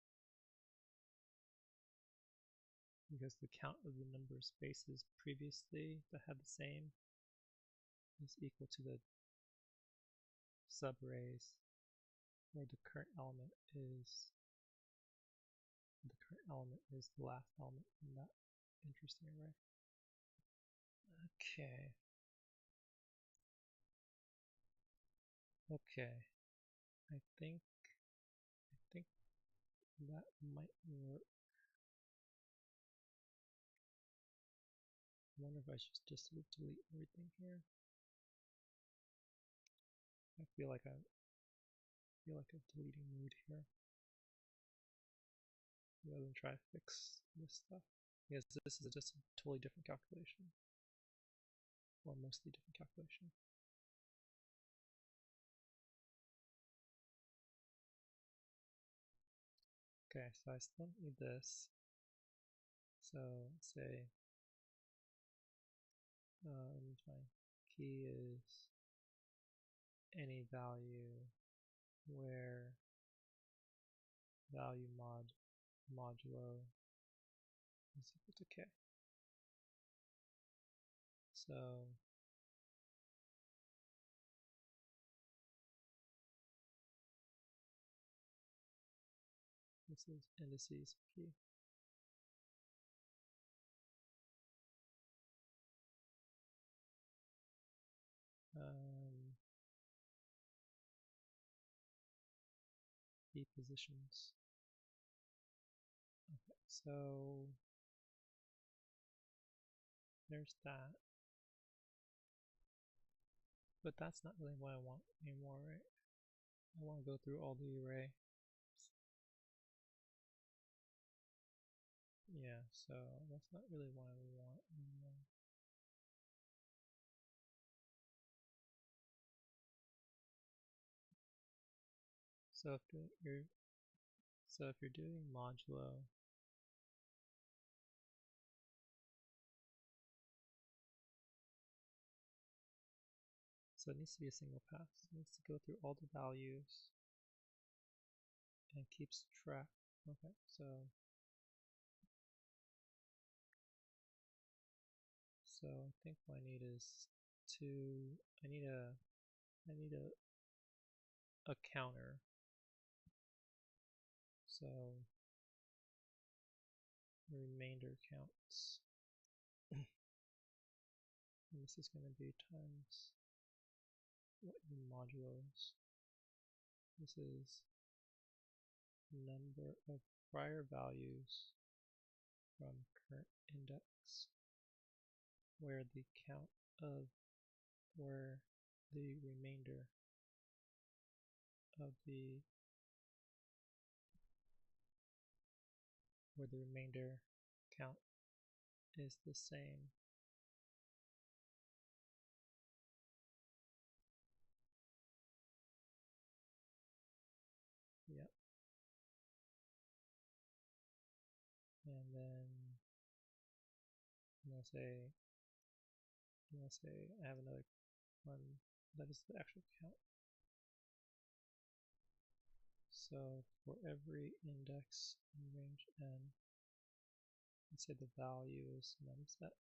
because the count of the number of spaces previously that had the same is equal to the subarrays where the current element is the last element in that interesting array. Okay, I think that might work. I wonder if I should just delete everything here. I feel like a deleting mood here, rather than try to fix this stuff. Because this is just a totally different calculation, or mostly different calculation. Okay, so I still need this. So let's say my key is any value where value modulo is equal to k. So this is indices p. P positions. Okay, so there's that. But that's not really what I want anymore, right? I want to go through all the array. Yeah, so that's not really what I want anymore. So if you're doing modulo, so it needs to be a single pass. It needs to go through all the values and keeps track. Okay, so I think what I need is I need a counter. So the remainder counts. And this is going to be times what your modulo is. This is number of prior values from current index where the count of where the remainder of the count is the same. Yep. And then I'm gonna say I have another one that is the actual count. So for every index in range n, let's say the value is numset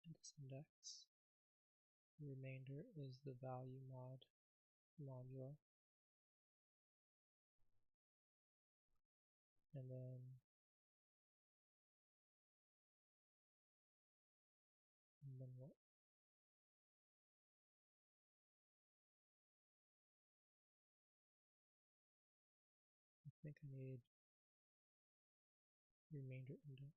in this index. The remainder is the value modulo. And then what? I think I need remainder index.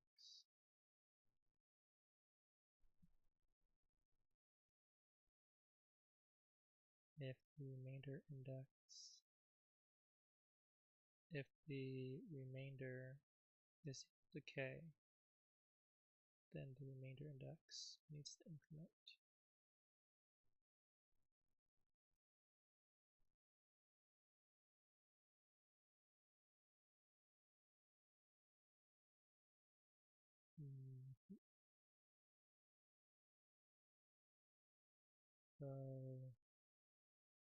If the remainder is equal to k, then the remainder index needs to increment. So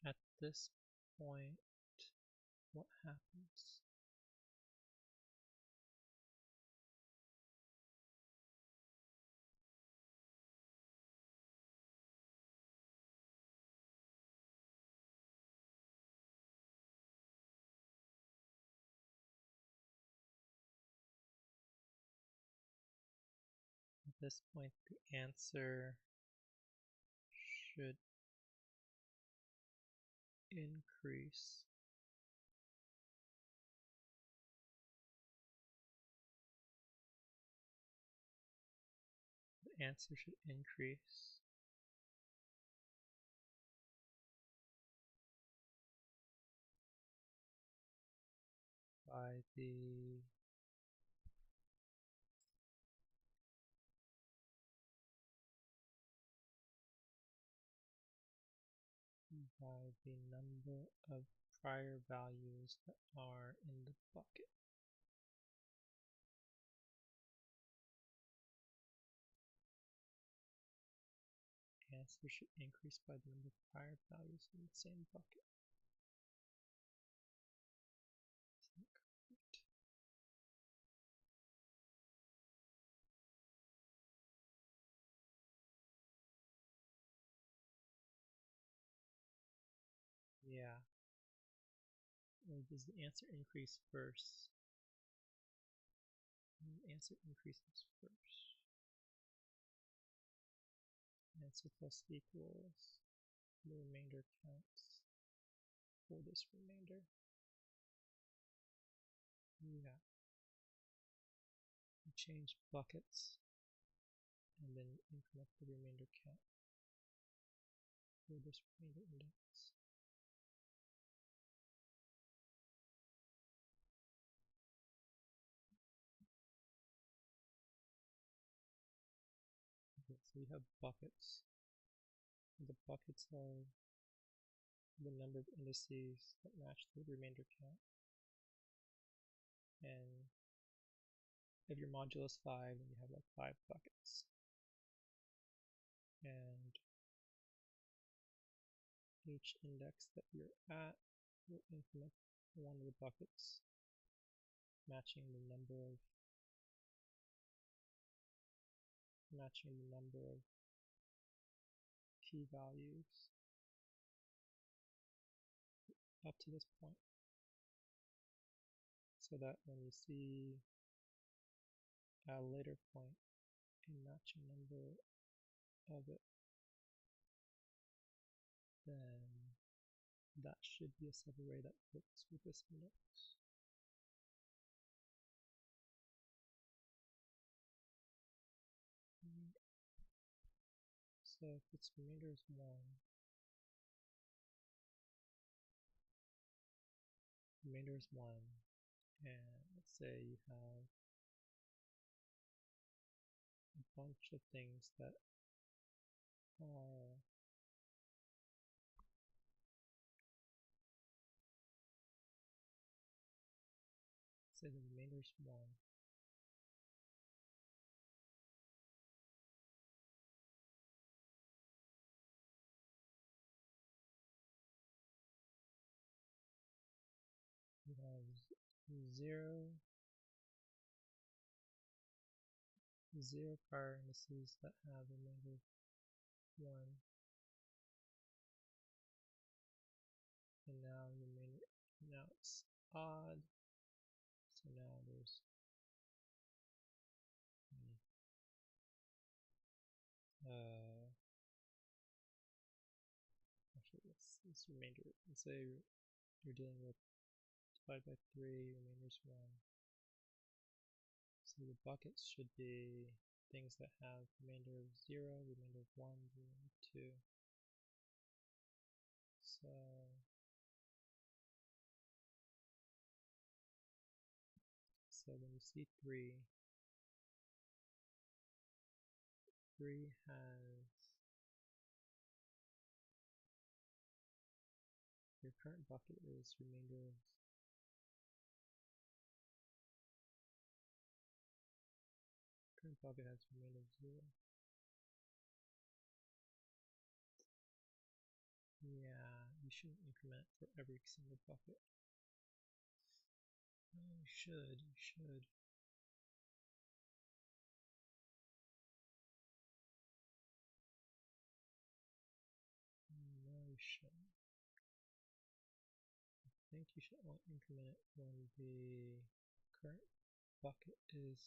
at this point, what happens? At this point, the answer should increase. The answer should increase by the number of prior values that are in the bucket. Answer should increase by the number of prior values in the same bucket. Yeah. Or does the answer increase first? The answer increases first. Answer plus equals the remainder counts for this remainder. Yeah. You change buckets and then increment the remainder count for this remainder index. Okay, so we have buckets. The buckets are the number of indices that match the remainder count. And if your modulus 5, then you have like 5 buckets. And each index that you're at will increment one of the buckets, matching the number of key values up to this point, so that when you see at a later point a matching number of it, then that should be a subarray that fits with this index. So if its remainder is 1, and let's say you have a bunch of things that are say the remainder is 1, you have 0 prior indices that have a remainder of 1, and now it's odd, so now there's actually this remainder, let's say you're dealing with divide by 3, remainder is 1. So the buckets should be things that have remainder of 0, remainder of 1, remainder of 2. So when you see 3 has your current bucket is remainder of has remainder of 0. Yeah, you shouldn't increment for every single bucket. No, you should. No, you shouldn't. I think you should only increment it when the current bucket is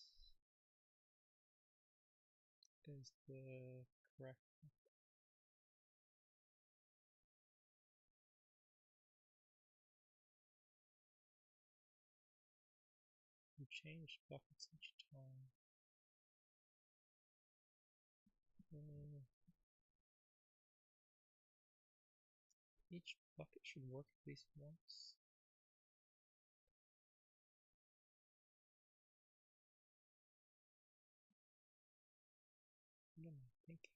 the correct bucket. You change buckets each time. Each bucket should work at least once. What am I thinking?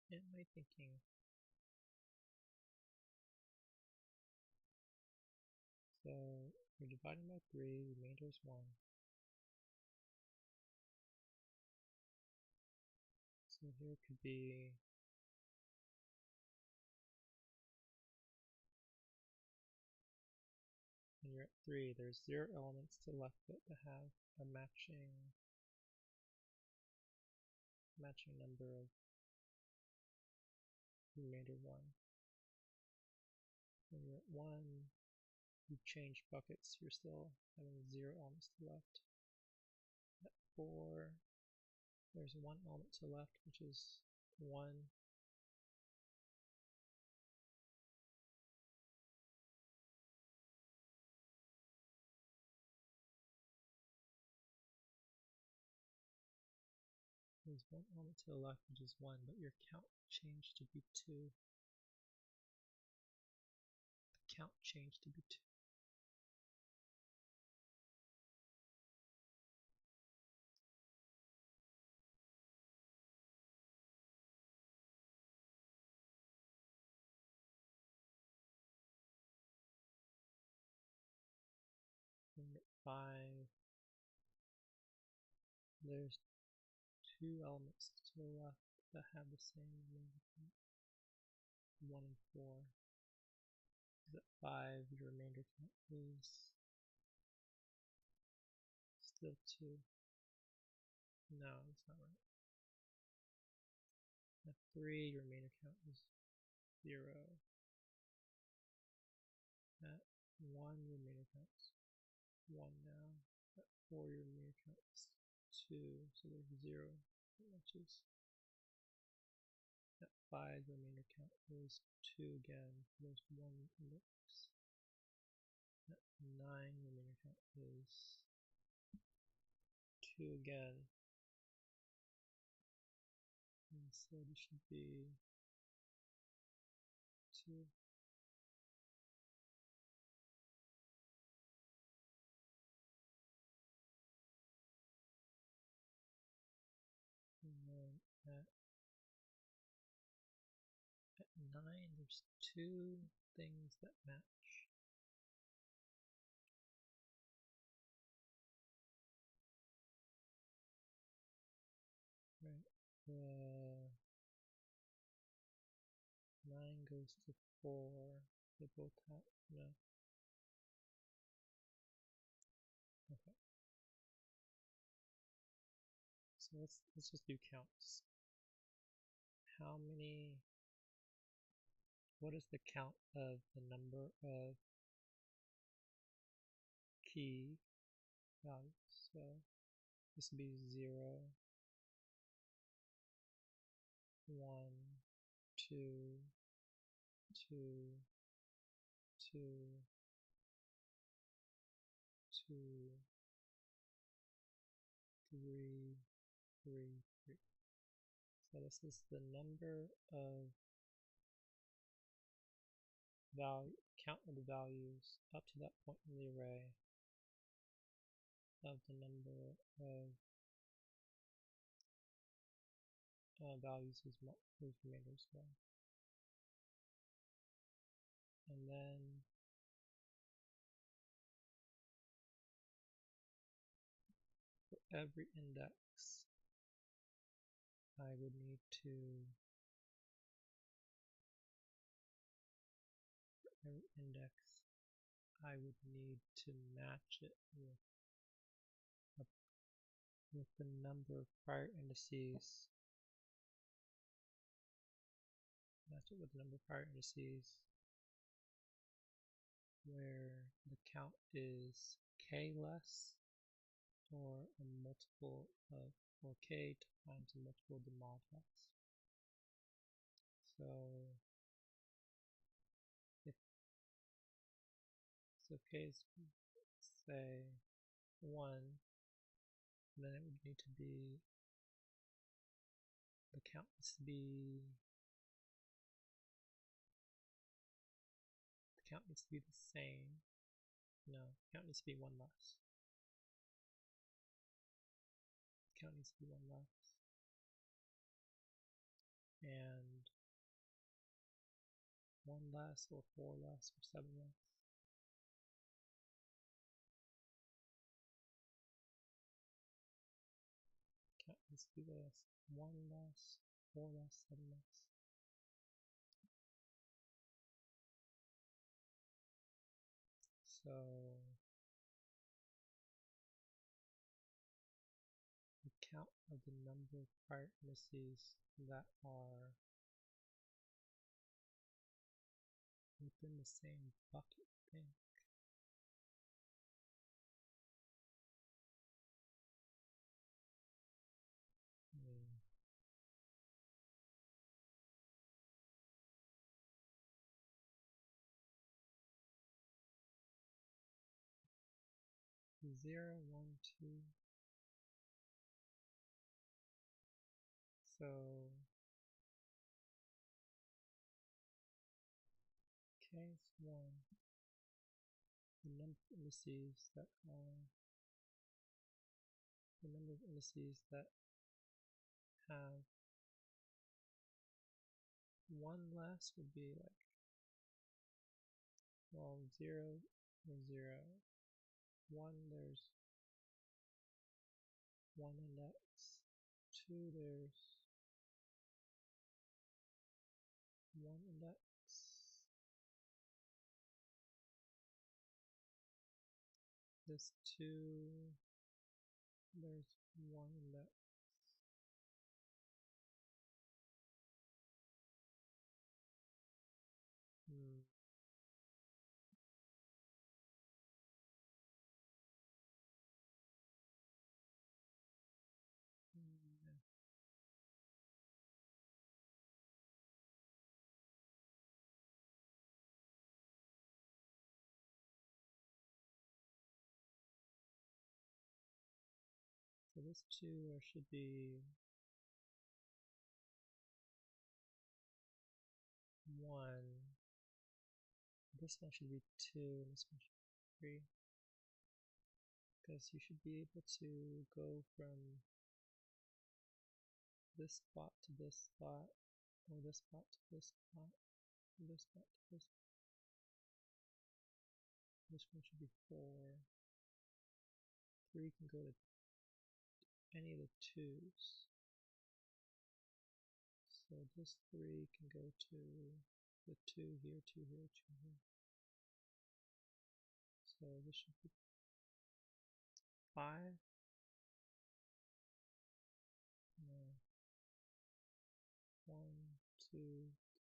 What am I thinking? So we're dividing by 3, remainder is 1. So here it could be you're at 3, there's 0 elements to the left of it that have a matching number of remainder 1. When you're at 1, you change buckets, you're still having 0 elements to the left. At 4, there's 1 element to the left, which is 1. There's 1 element to the left, which is 1, but your count changed to be 2. The count changed to be 2. When you're at 5, there's 2 elements to the left that have the same remainder count, 1 and 4. Because at 5, your remainder count is still 2. No, that's not right. At 3, your remainder count is 0. At 1, your remainder count is 1 now. At 4, your remainder count is 2, so there's 0 that matches. At 5, the remainder count is 2 again, so there's 1 index. At 9, the remainder count is 2 again. And so this should be 2. And then at 9, there's 2 things that match. Right. 9 goes to 4. They both have no. Okay. So let's just do counts. What is the count of the number of key values? So this would be 0, 1, 2, 2, 2, 2, 3, 3, 3. So this is the number of count of the values up to that point in the array of the number of values whose remainder is 1. And then for every index, I would need to match it with the number of prior indices. Match it with the number of prior indices where the count is k less or a multiple of, or k times a multiple of the mod less. So if k is, say, 1, then it would need to be, the count needs to be, the same. No, the count needs to be 1 less. The count needs to be 1 less. And 1 less, or 4 less, or 7 less. Count needs to be this. 1 less, 4 less, 7 less. So of the number of prior indices that are within the same bucket thing. Hmm. Zero, one, two. So case one, the number of indices that have one less would be like, well, 0 or 0. 1, there's 1 index. 2, there's 1 index. This 2, there's 1 index. So this 2 should be 1. This one should be 2, and this one should be 3. Because you should be able to go from this spot to this spot, or this spot to this spot, or this spot to this spot. This one should be 4. 3 can go to any of the 2's. So this 3 can go to the 2 here, 2 here, 2 here. So this should be 5. No. 1, 2,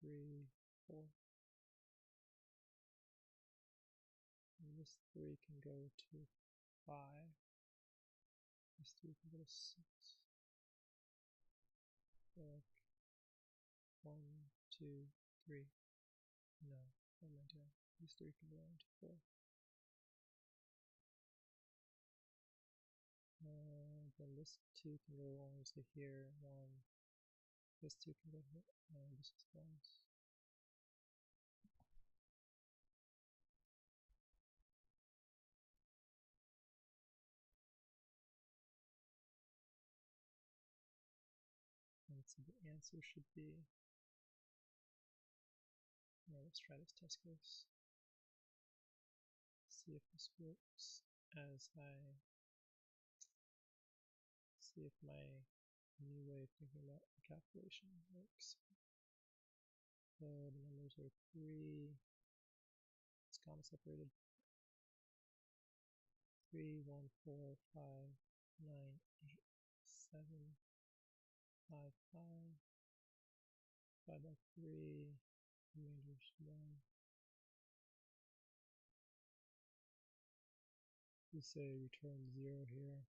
3, 4. And this 3 can go to 5. This 3 can go to 6. So like 1, 2, 3. No, what am I doing? These 3 can go into 4. Then this 2 can go along to here. 1. This 2 can go here. No, this is 1. And so the answer should be, let's try this test case. See if this works as see if my new way of thinking about the calculation works. So the numbers are 3, it's comma separated. 3, 1, 4, 5, 9, 8, 7, 5, 5. 5 by 3, remainder is 1. We say return 0 here.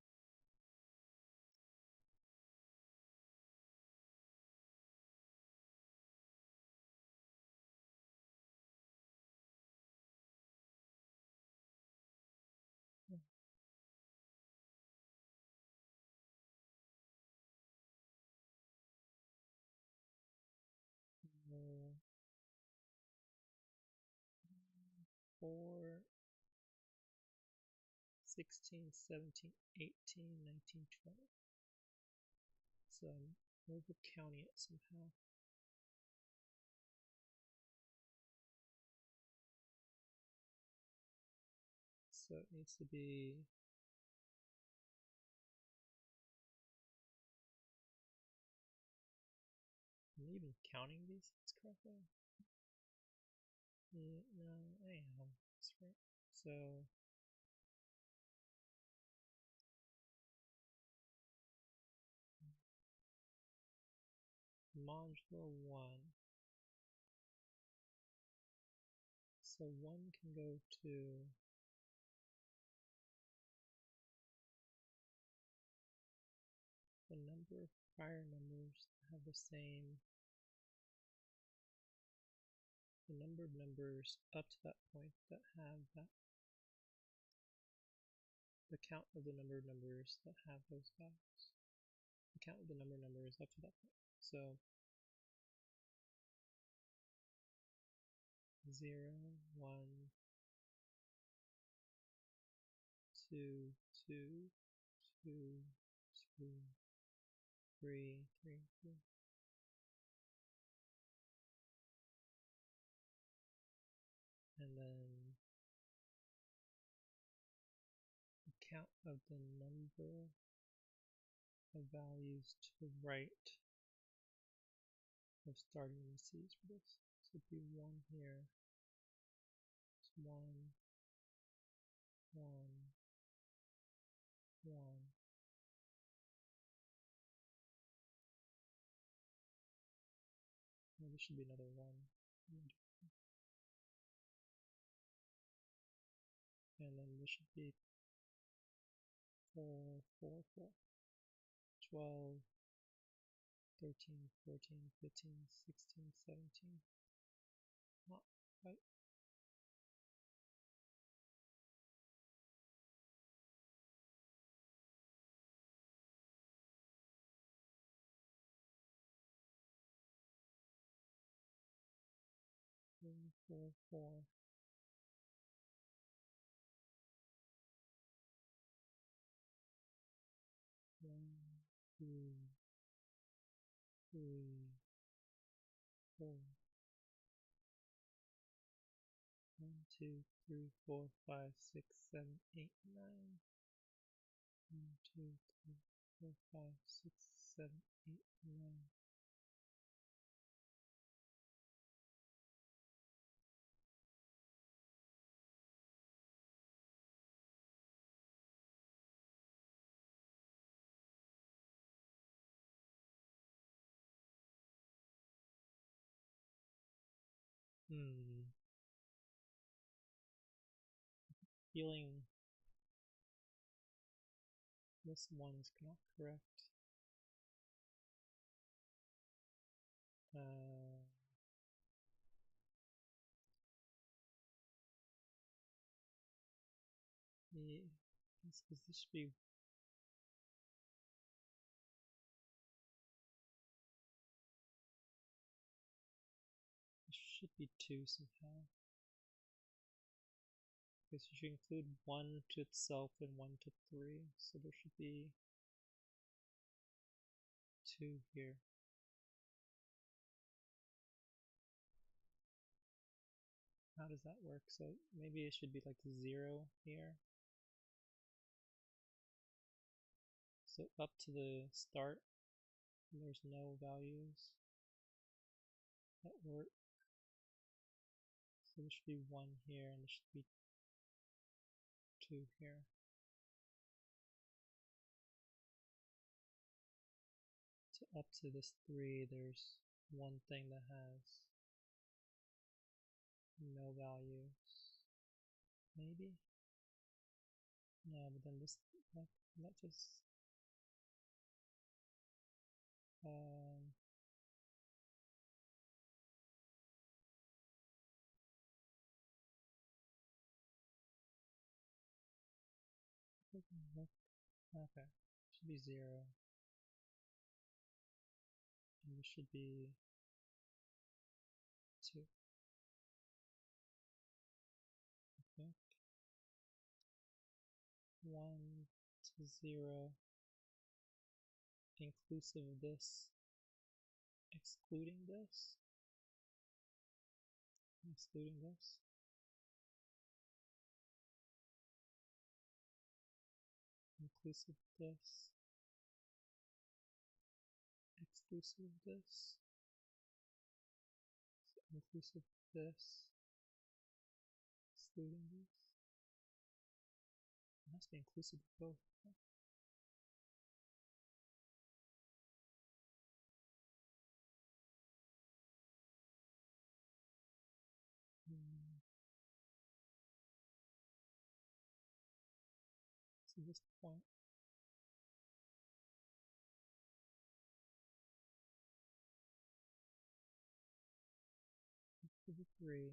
No. 4, 16, 17, 18, 19, 20. So I'm over counting it somehow. So it needs to be am I even counting these correctly? Yeah, no, I am. That's right. So modulo 1. So 1 can go to the number of prior numbers that have the same, the number of numbers up to that point that have that, the count of the number of numbers that have those values. The count of the number of numbers up to that point. So 0, 1, 2, 2, 2, 2, 3, 3, 3. And then the count of the number of values to the right of starting indices for this. So it'd be 1 here. It's 1, 1, 1. Well, this should be another 1. And then this should be 4, 4, 4. 12, 13, 14, 15, 16, 17. Not right. Three, 4, 4. One, 2, 3, 4. 1, 2, 3, 4, 5, 6, 7, 8, 9. 1, 2, 3, 4, 5, 6, 7, 8, 9. Feeling this one is not correct. This should be should be 2 somehow. Because you should include 1 to itself and 1 to 3, so there should be 2 here. How does that work? So maybe it should be like 0 here. So up to the start, there's no values that work. So there should be 1 here, and there should be 2 here. So up to this 3, there's one thing that has no values. Maybe? No, but then this, that just, okay, should be 0. And this should be 2. I think 1 to 0, inclusive of this, excluding this, excluding this. Inclusive of this, exclusive of this, inclusive of this, excluding this. It must be inclusive of both. this point. To the 3,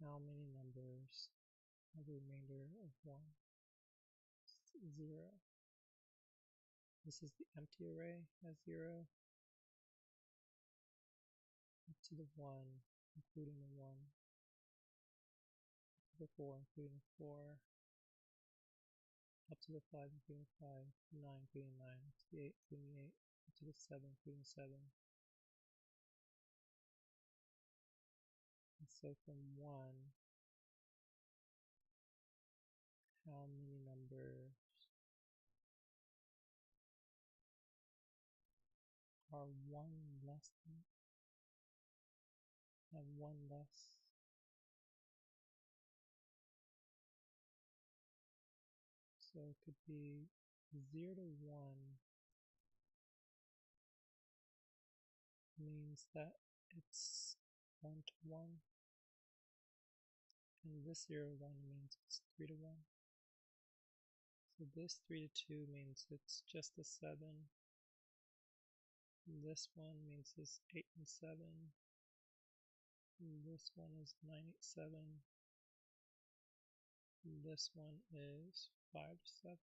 how many numbers have a remainder of 1? 0. This is the empty array as 0, up to the 1, including the 1, up to the 4, including the 4, up to the 5, including the 5, 9, including 9, up to the 8, including the 8, up to the 7, including 7. And so from 1, how many numbers are 1 less than, have 1 less? So it could be 0 to 1 means that it's 1 to 1, and this 0 to 1 means it's 3 to 1. So this 3 to 2 means it's just a 7. This one means it's 8 and 7. This one is 9, 8, 7. This one is 5 to 7.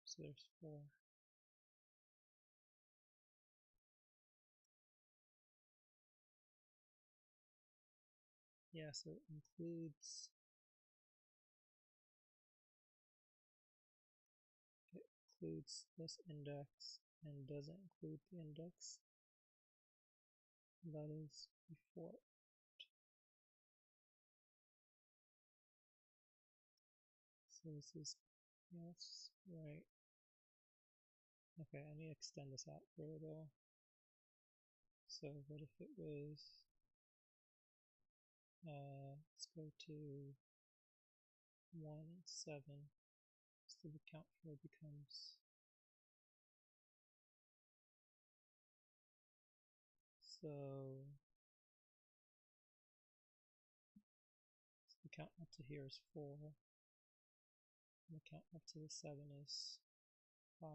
So there's 4. Yeah, so it includes this index and doesn't include the index that is before it. So this is, yeah, that's right. Okay, I need to extend this out for a little. So what if it was, let's go to 1 and 7, so the count here becomes, so the count up to here is 4, and the count up to the 7 is 5,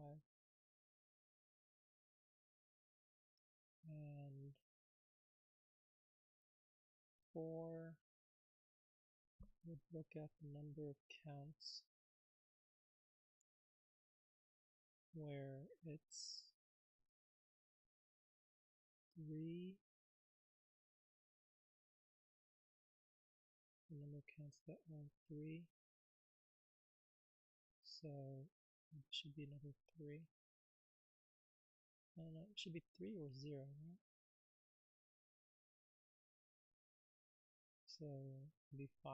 and 4 would look at the number of counts where it's 3, the number of counts that are 3, so it should be another 3. I don't know, it should be 3 or 0, right? So it would be 5,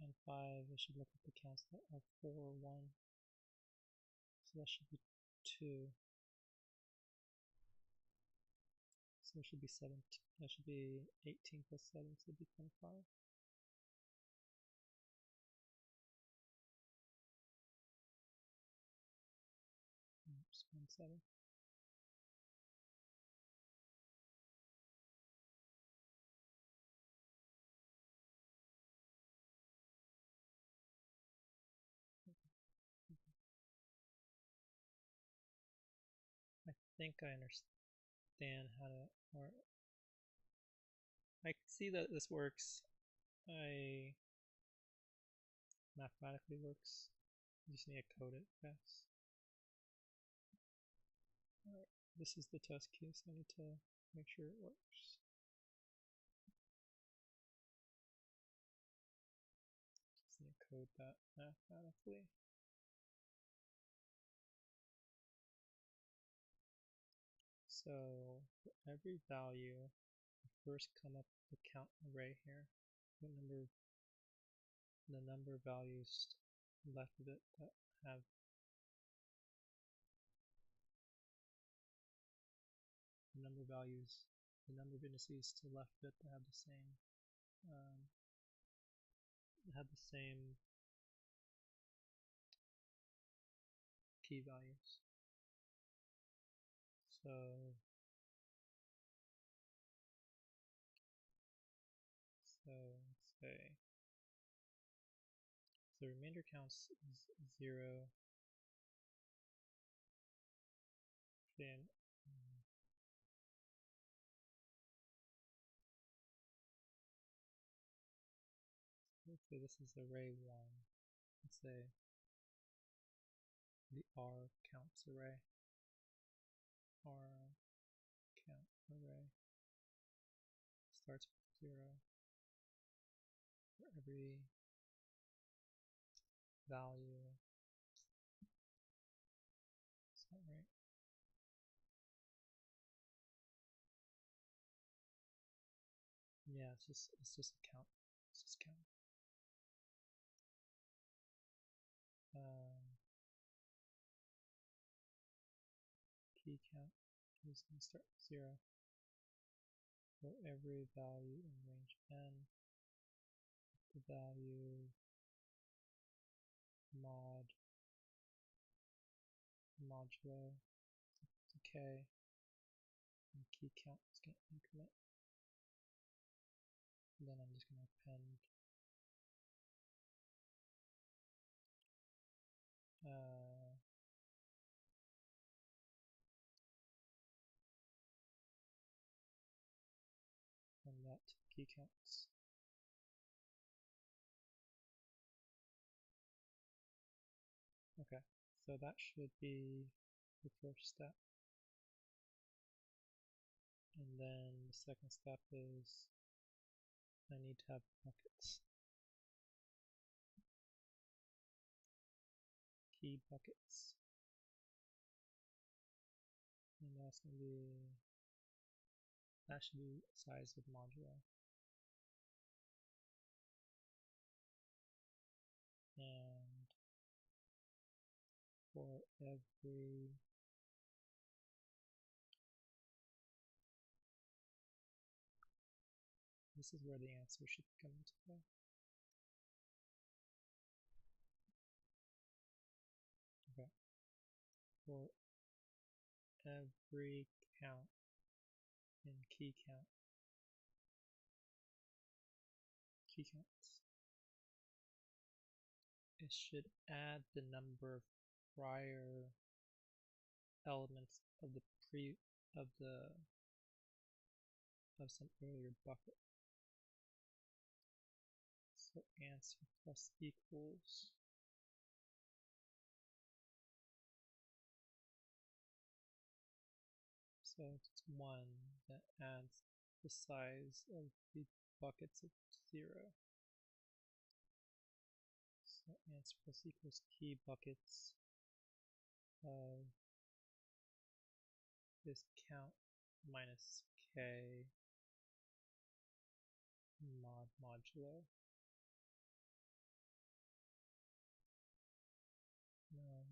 and 5, I should look at the counts that are 4 or 1, so that should be 2. So it should be 7, that should be 18 plus 7, so it would be 25. Oops, 1, 7. I think I understand how to, or I see that this works. Mathematically works. You just need to code it fast. Alright, this is the test case. I need to make sure it works. Just need to code that mathematically. So for every value, I first come up with the count array here. The number of values left of it that have the number of values, the number of indices to the left of it that have the same key values. So let's say So remainder counts is 0. Then let's say this is array 1. Let's say the R counts array. R count array starts with 0 for every value. Is that right? Yeah, it's just a count. It's just count. Key count is going to start with 0 for every value in range n. The value modulo to k, and key count is going to increment. And then I'm just going to append and that to the key counts. Okay, so that should be the first step. And then the second step is I need to have buckets. Key buckets. And that's going to be, that should be size of modulo. And for every this is where the answer should come into play. Okay. For every count in key counts, it should add the number of prior elements of some earlier bucket. So answer plus equals so it's 1 that adds the size of the buckets of 0. So answer plus equals key buckets of this count minus k modulo. No.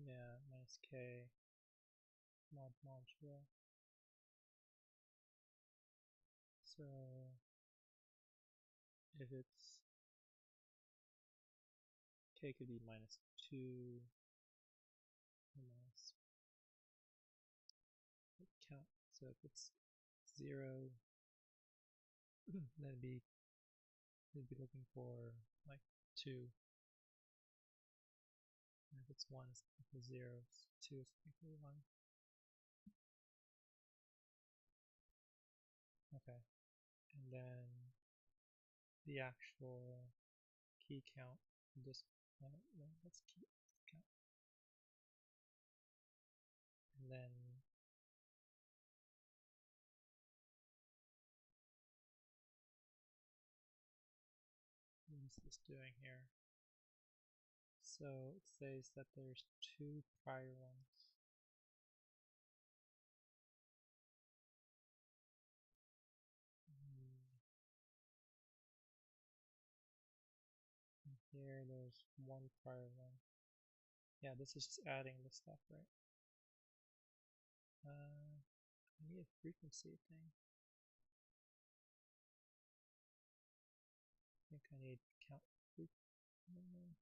Yeah, minus k modulo. So if it's k could be minus 2 or minus count. So if it's 0, then it'd be looking for like 2. And if it's 1, it's looking for 0. If it's 2, it's looking for 1. Okay. And then the actual key count. Just let's keep count. And then what is this doing here? So it says that there's 2 prior ones. And here there's 1 prior one. Yeah, this is just adding the stuff, right? I need a frequency thing. I think I need count frequency.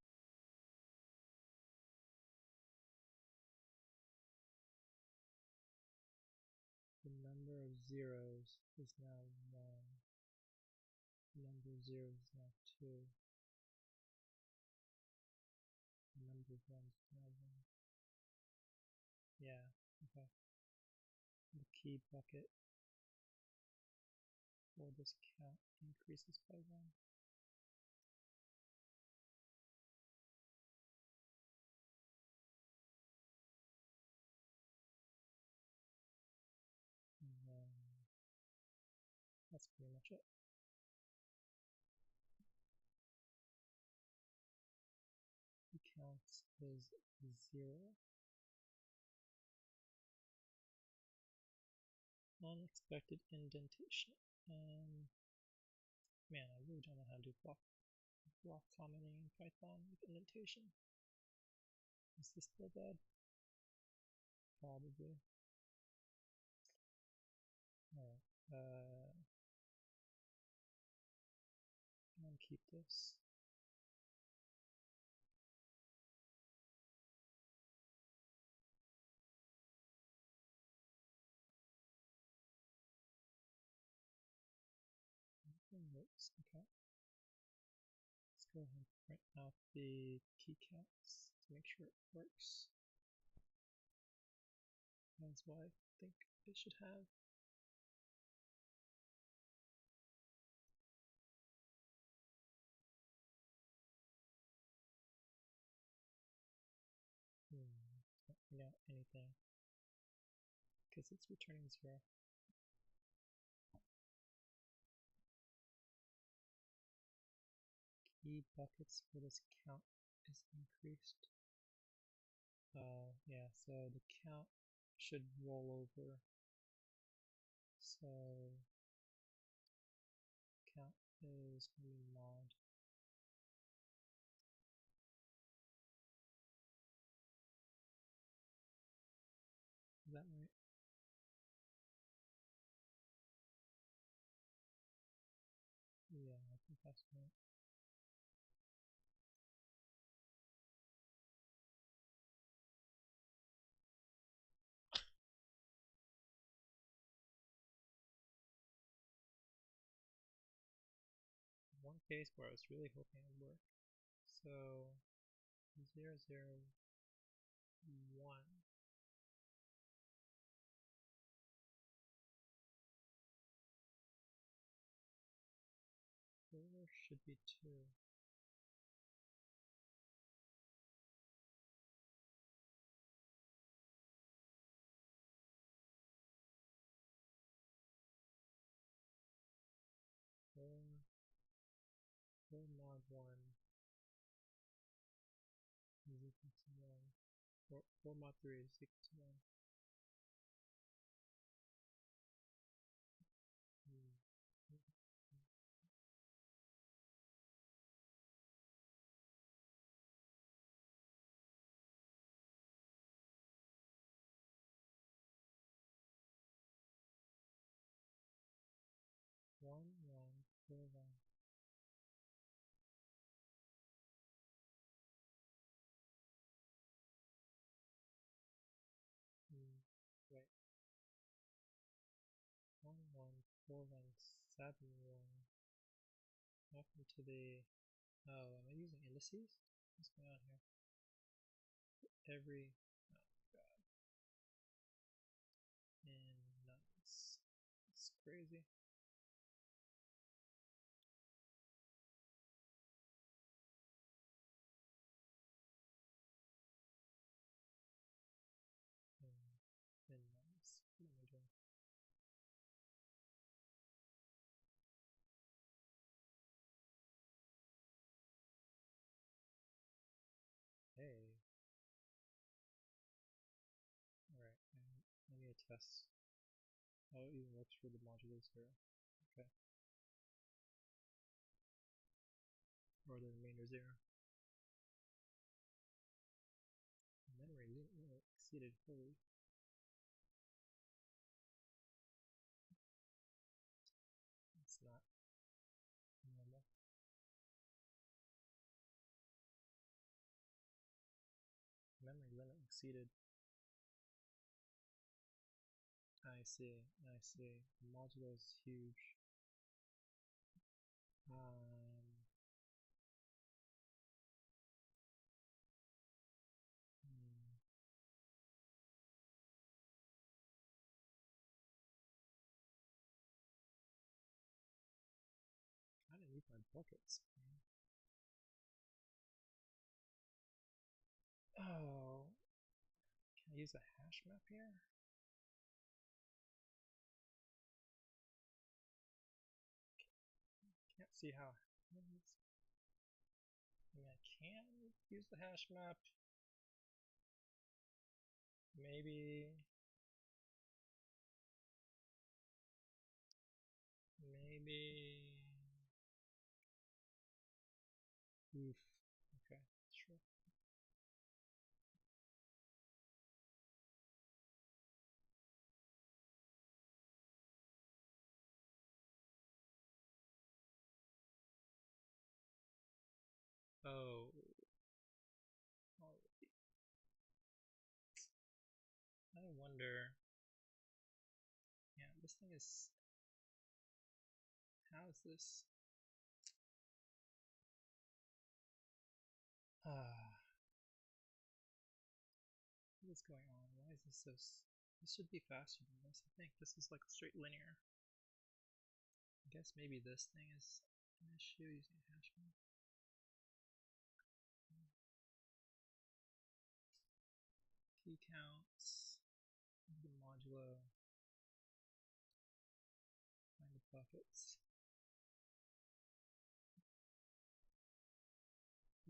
The number of zeros is now 1. number 0 is now 2. Number 1 is now 1. Yeah, okay. The key bucket for this count increases by 1. And then that's pretty much it. The count is 0. Unexpected indentation. Man, I really don't know how to do block commenting in Python with indentation. Is this still bad? Probably. Alright, and keep this. Works. Okay. Let's go ahead and print out the key counts to make sure it works. That's what I think it should have. Can't figure out anything because it's returning 0. Key buckets for this count is increased. Yeah, so the count should roll over. So count is going to be mod. Is that right? Yeah, I think that's right. One case where I was really hoping it would work. So 0, 0, 1. There should be 2. Four mod 1 is equal to 1. 4 mod 3 is equal to 1. One, 4, 1. Wait. 1, 4, 1, 7, 1. What happened to the... Oh, am I using indices? What's going on here? Every... Oh god. And nuns. It's crazy. And nuns. What am I doing? Hey. Alright, I need to test. Oh, it even works for the modulo 0. Okay. Or the remainder 0. Memory limit exceeded. Holy. It's not normal. Memory limit exceeded. I see, I see. The modulo is huge. I didn't need my buckets. Oh, can I use a hash map here? Can't see how. I mean, I can use the hash map. Maybe. Oof. Okay, sure. Oh. I wonder. Yeah, this thing is. How is this? What is going on? Why is this so? This should be faster than this. I think this is like straight linear. I guess maybe this thing is an issue using a hash map. Key counts, the modulo, find the buckets.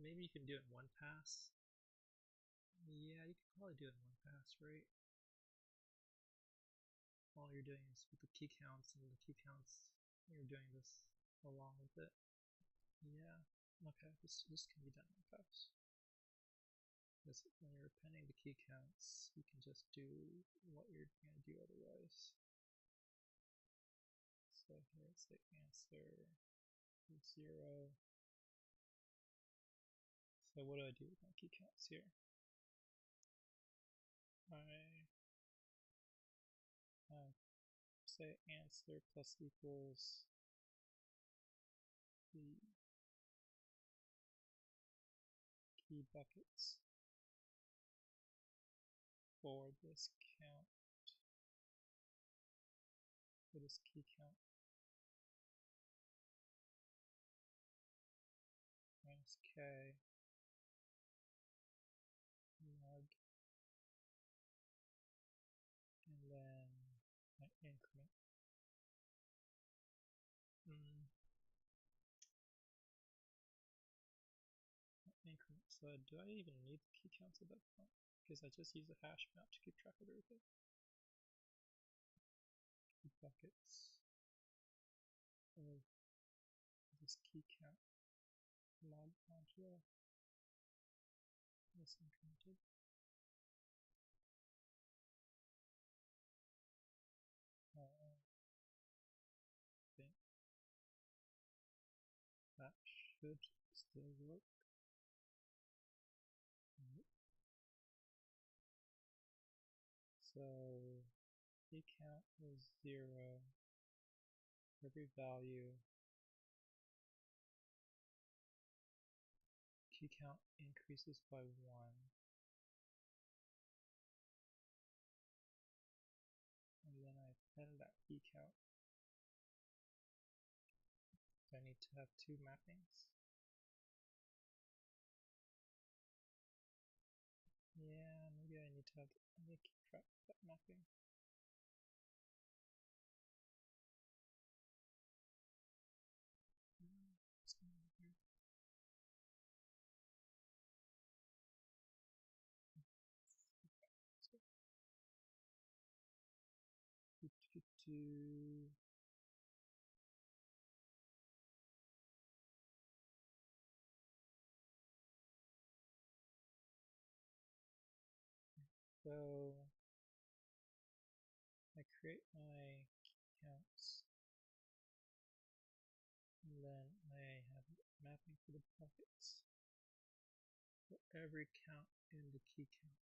Maybe you can do it in one pass. Yeah, you can probably do it in one pass, right? All you're doing is with the key counts, and the key counts, you're doing this along with it. Yeah, okay, this can be done in one pass. Because when you're appending the key counts, you can just do what you're going to do otherwise. So here it's the answer 0. So what do I do with my key counts here? I say answer plus equals the key buckets for this count, for this key count, minus k mod, and then my increment. Increment. So do I even need the key counts at that point? Because I just use a hash map to keep track of everything. Key buckets of this key count modulo is incremented. I think that should still work. So key count is 0. Every value key count increases by 1. And then I append that key count. Do I need to have 2 mappings? Yeah, maybe I need to keep track of that mapping. What's going on here? So I create my counts, and then I have mapping for the buckets for every count in the key count.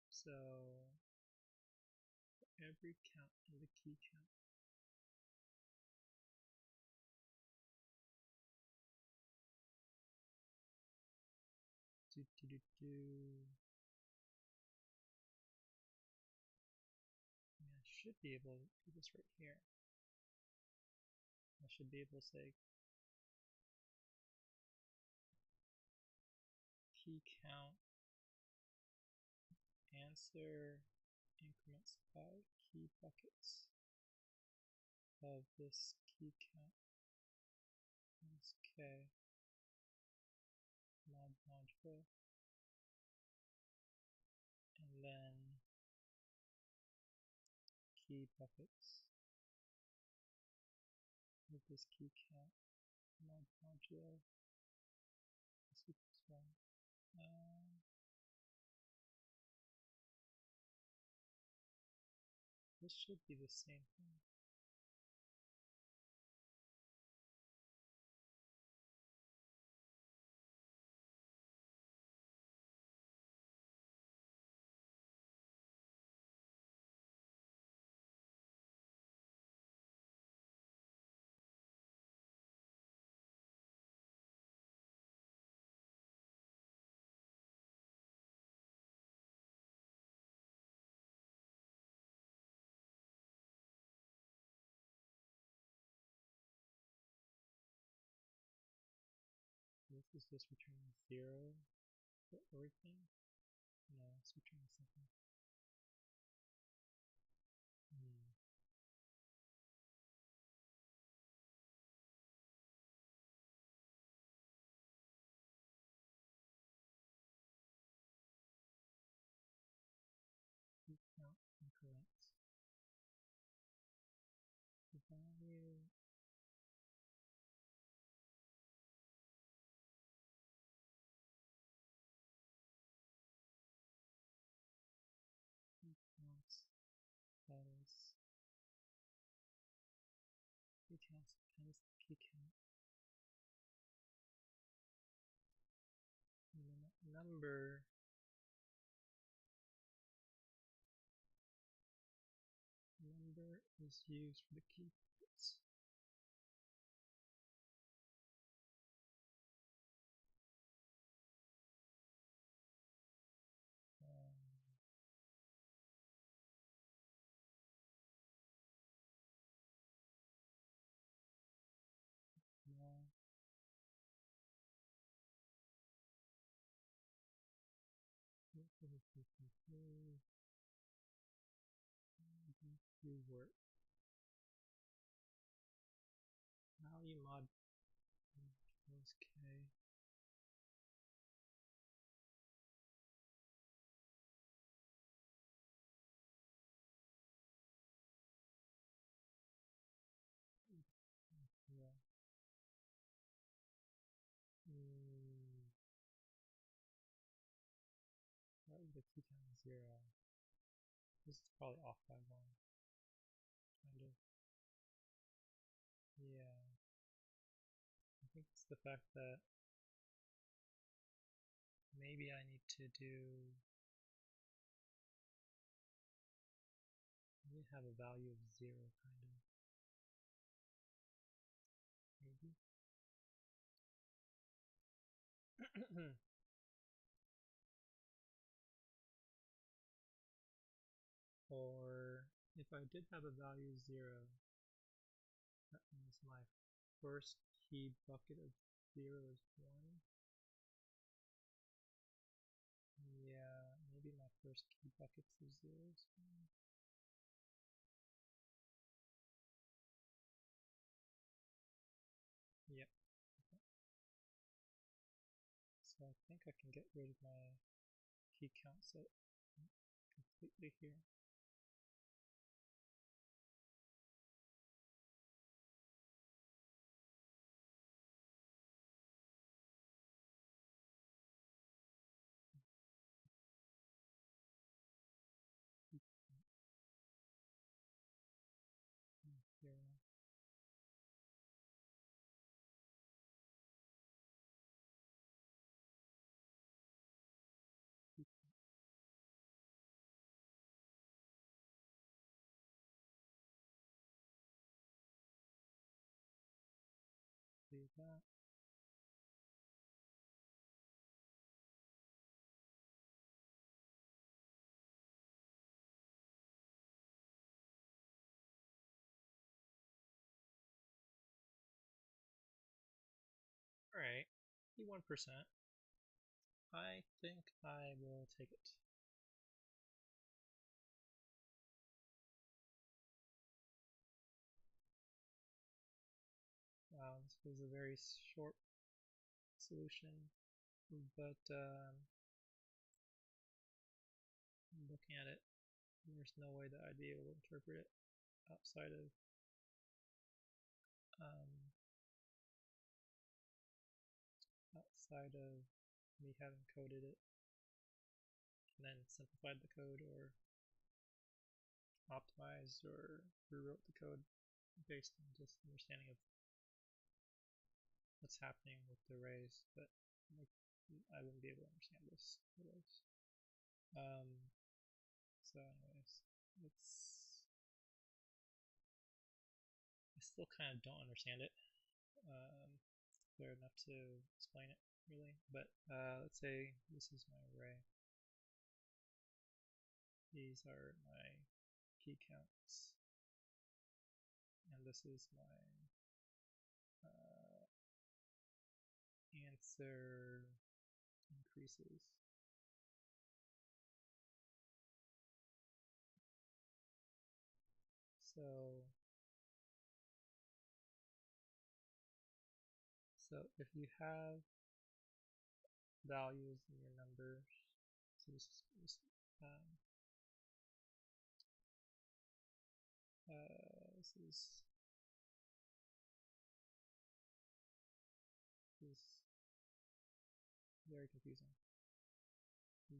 So for every count in the key count. I should be able to do this right here. I should be able to say key count answer increments by key buckets of this key count times k mod modulo, and then key buckets of this key count mod modulo is equals 1. This should be the same thing. This is just returning 0 for everything? No, it's returning something. Key count increments. The value key counts, that is key counts times the key count. And then that number is used for the key buckets. Do work. Value mod equals k. Yeah. Why is the key count 0? This is probably off by 1. Kind of. Yeah. I think it's the fact that maybe I need to have a value of 0, kind of. Maybe. Or if I did have a value 0, that means my first key bucket of 0 is 1. Yeah, maybe my first key buckets of 0 is 1. Yep. Okay. So I think I can get rid of my key count set completely here. Here. that. Alright, 51%. I think I will take it. Wow, this was a very short solution, but looking at it, there's no way that I'd be able to interpret it outside of me having coded it and then simplified the code or optimized or rewrote the code based on just understanding of what's happening with the arrays, but like, I wouldn't be able to understand this otherwise. So anyways, I still kind of don't understand it. Clear enough to explain it really, but let's say this is my array. These are my key counts, and this is my answer increases. So if you have values in your numbers, so this is this is very confusing.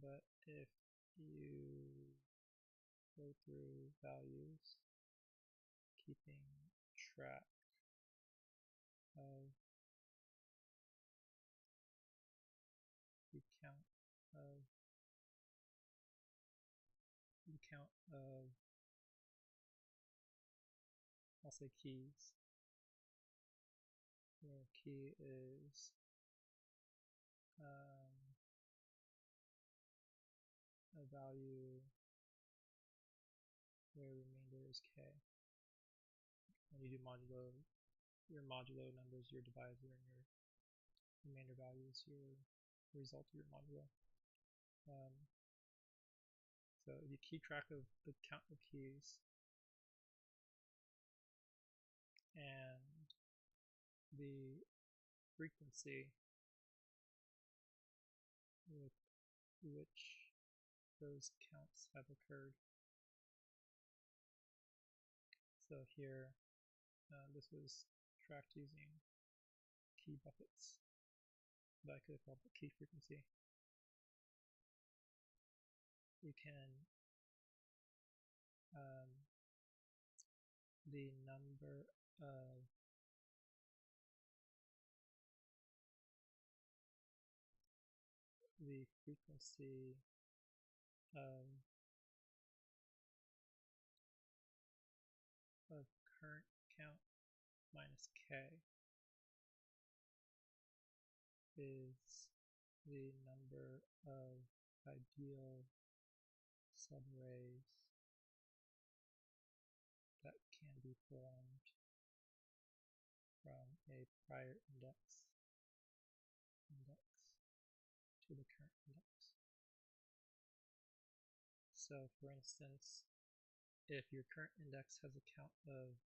But if you go through values, keeping track of the count of I'll say keys, where key is a value where remainder is k. When you do modulo, your modulo numbers, your divisor, and your remainder value is your result of your modulo. So if you keep track of the count of keys and the frequency with which those counts have occurred. So here, this was tracked using key buckets, but I could have called it key frequency. You can the number of the frequency of current count minus k is the number of ideal subarrays that can be formed from a prior index to the current index. So for instance, if your current index has a count of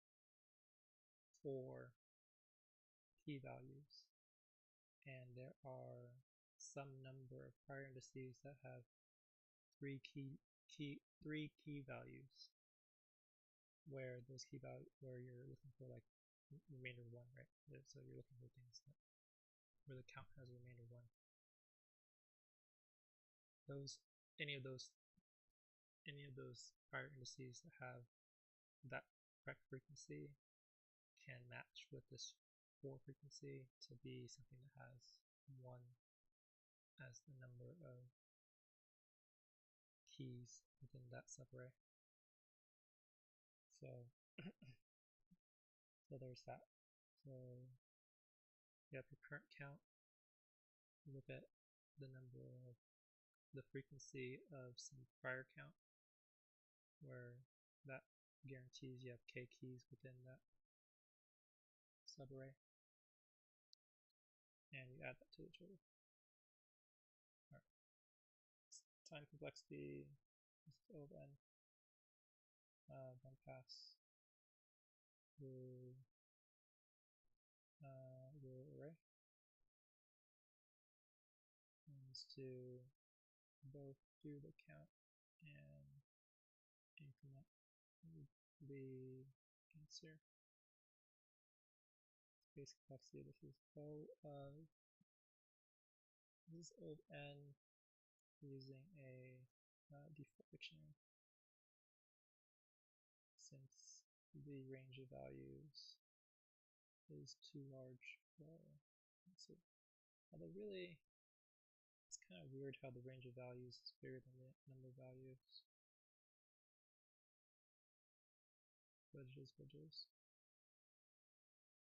4 key values, and there are some number of prior indices that have 3 key values, where those key values, where you're looking for like remainder 1, right? So you're looking for things that where the count has a remainder 1. Any of those prior indices that have that correct frequency can match with this 4 frequency to be something that has 1 as the number of keys within that subarray. So so there's that. So you have your current count, you look at the frequency of some prior count, where that guarantees you have k keys within that subarray, and you add that to the total. All right. Time complexity, this is O of n. Then pass the array. And let's do both do the count and increment the answer. Base complexity, this is O of n using a default dictionary, since the range of values is too large for answer. Although really, it's kind of weird how the range of values is bigger than the number of values. But it is what it is.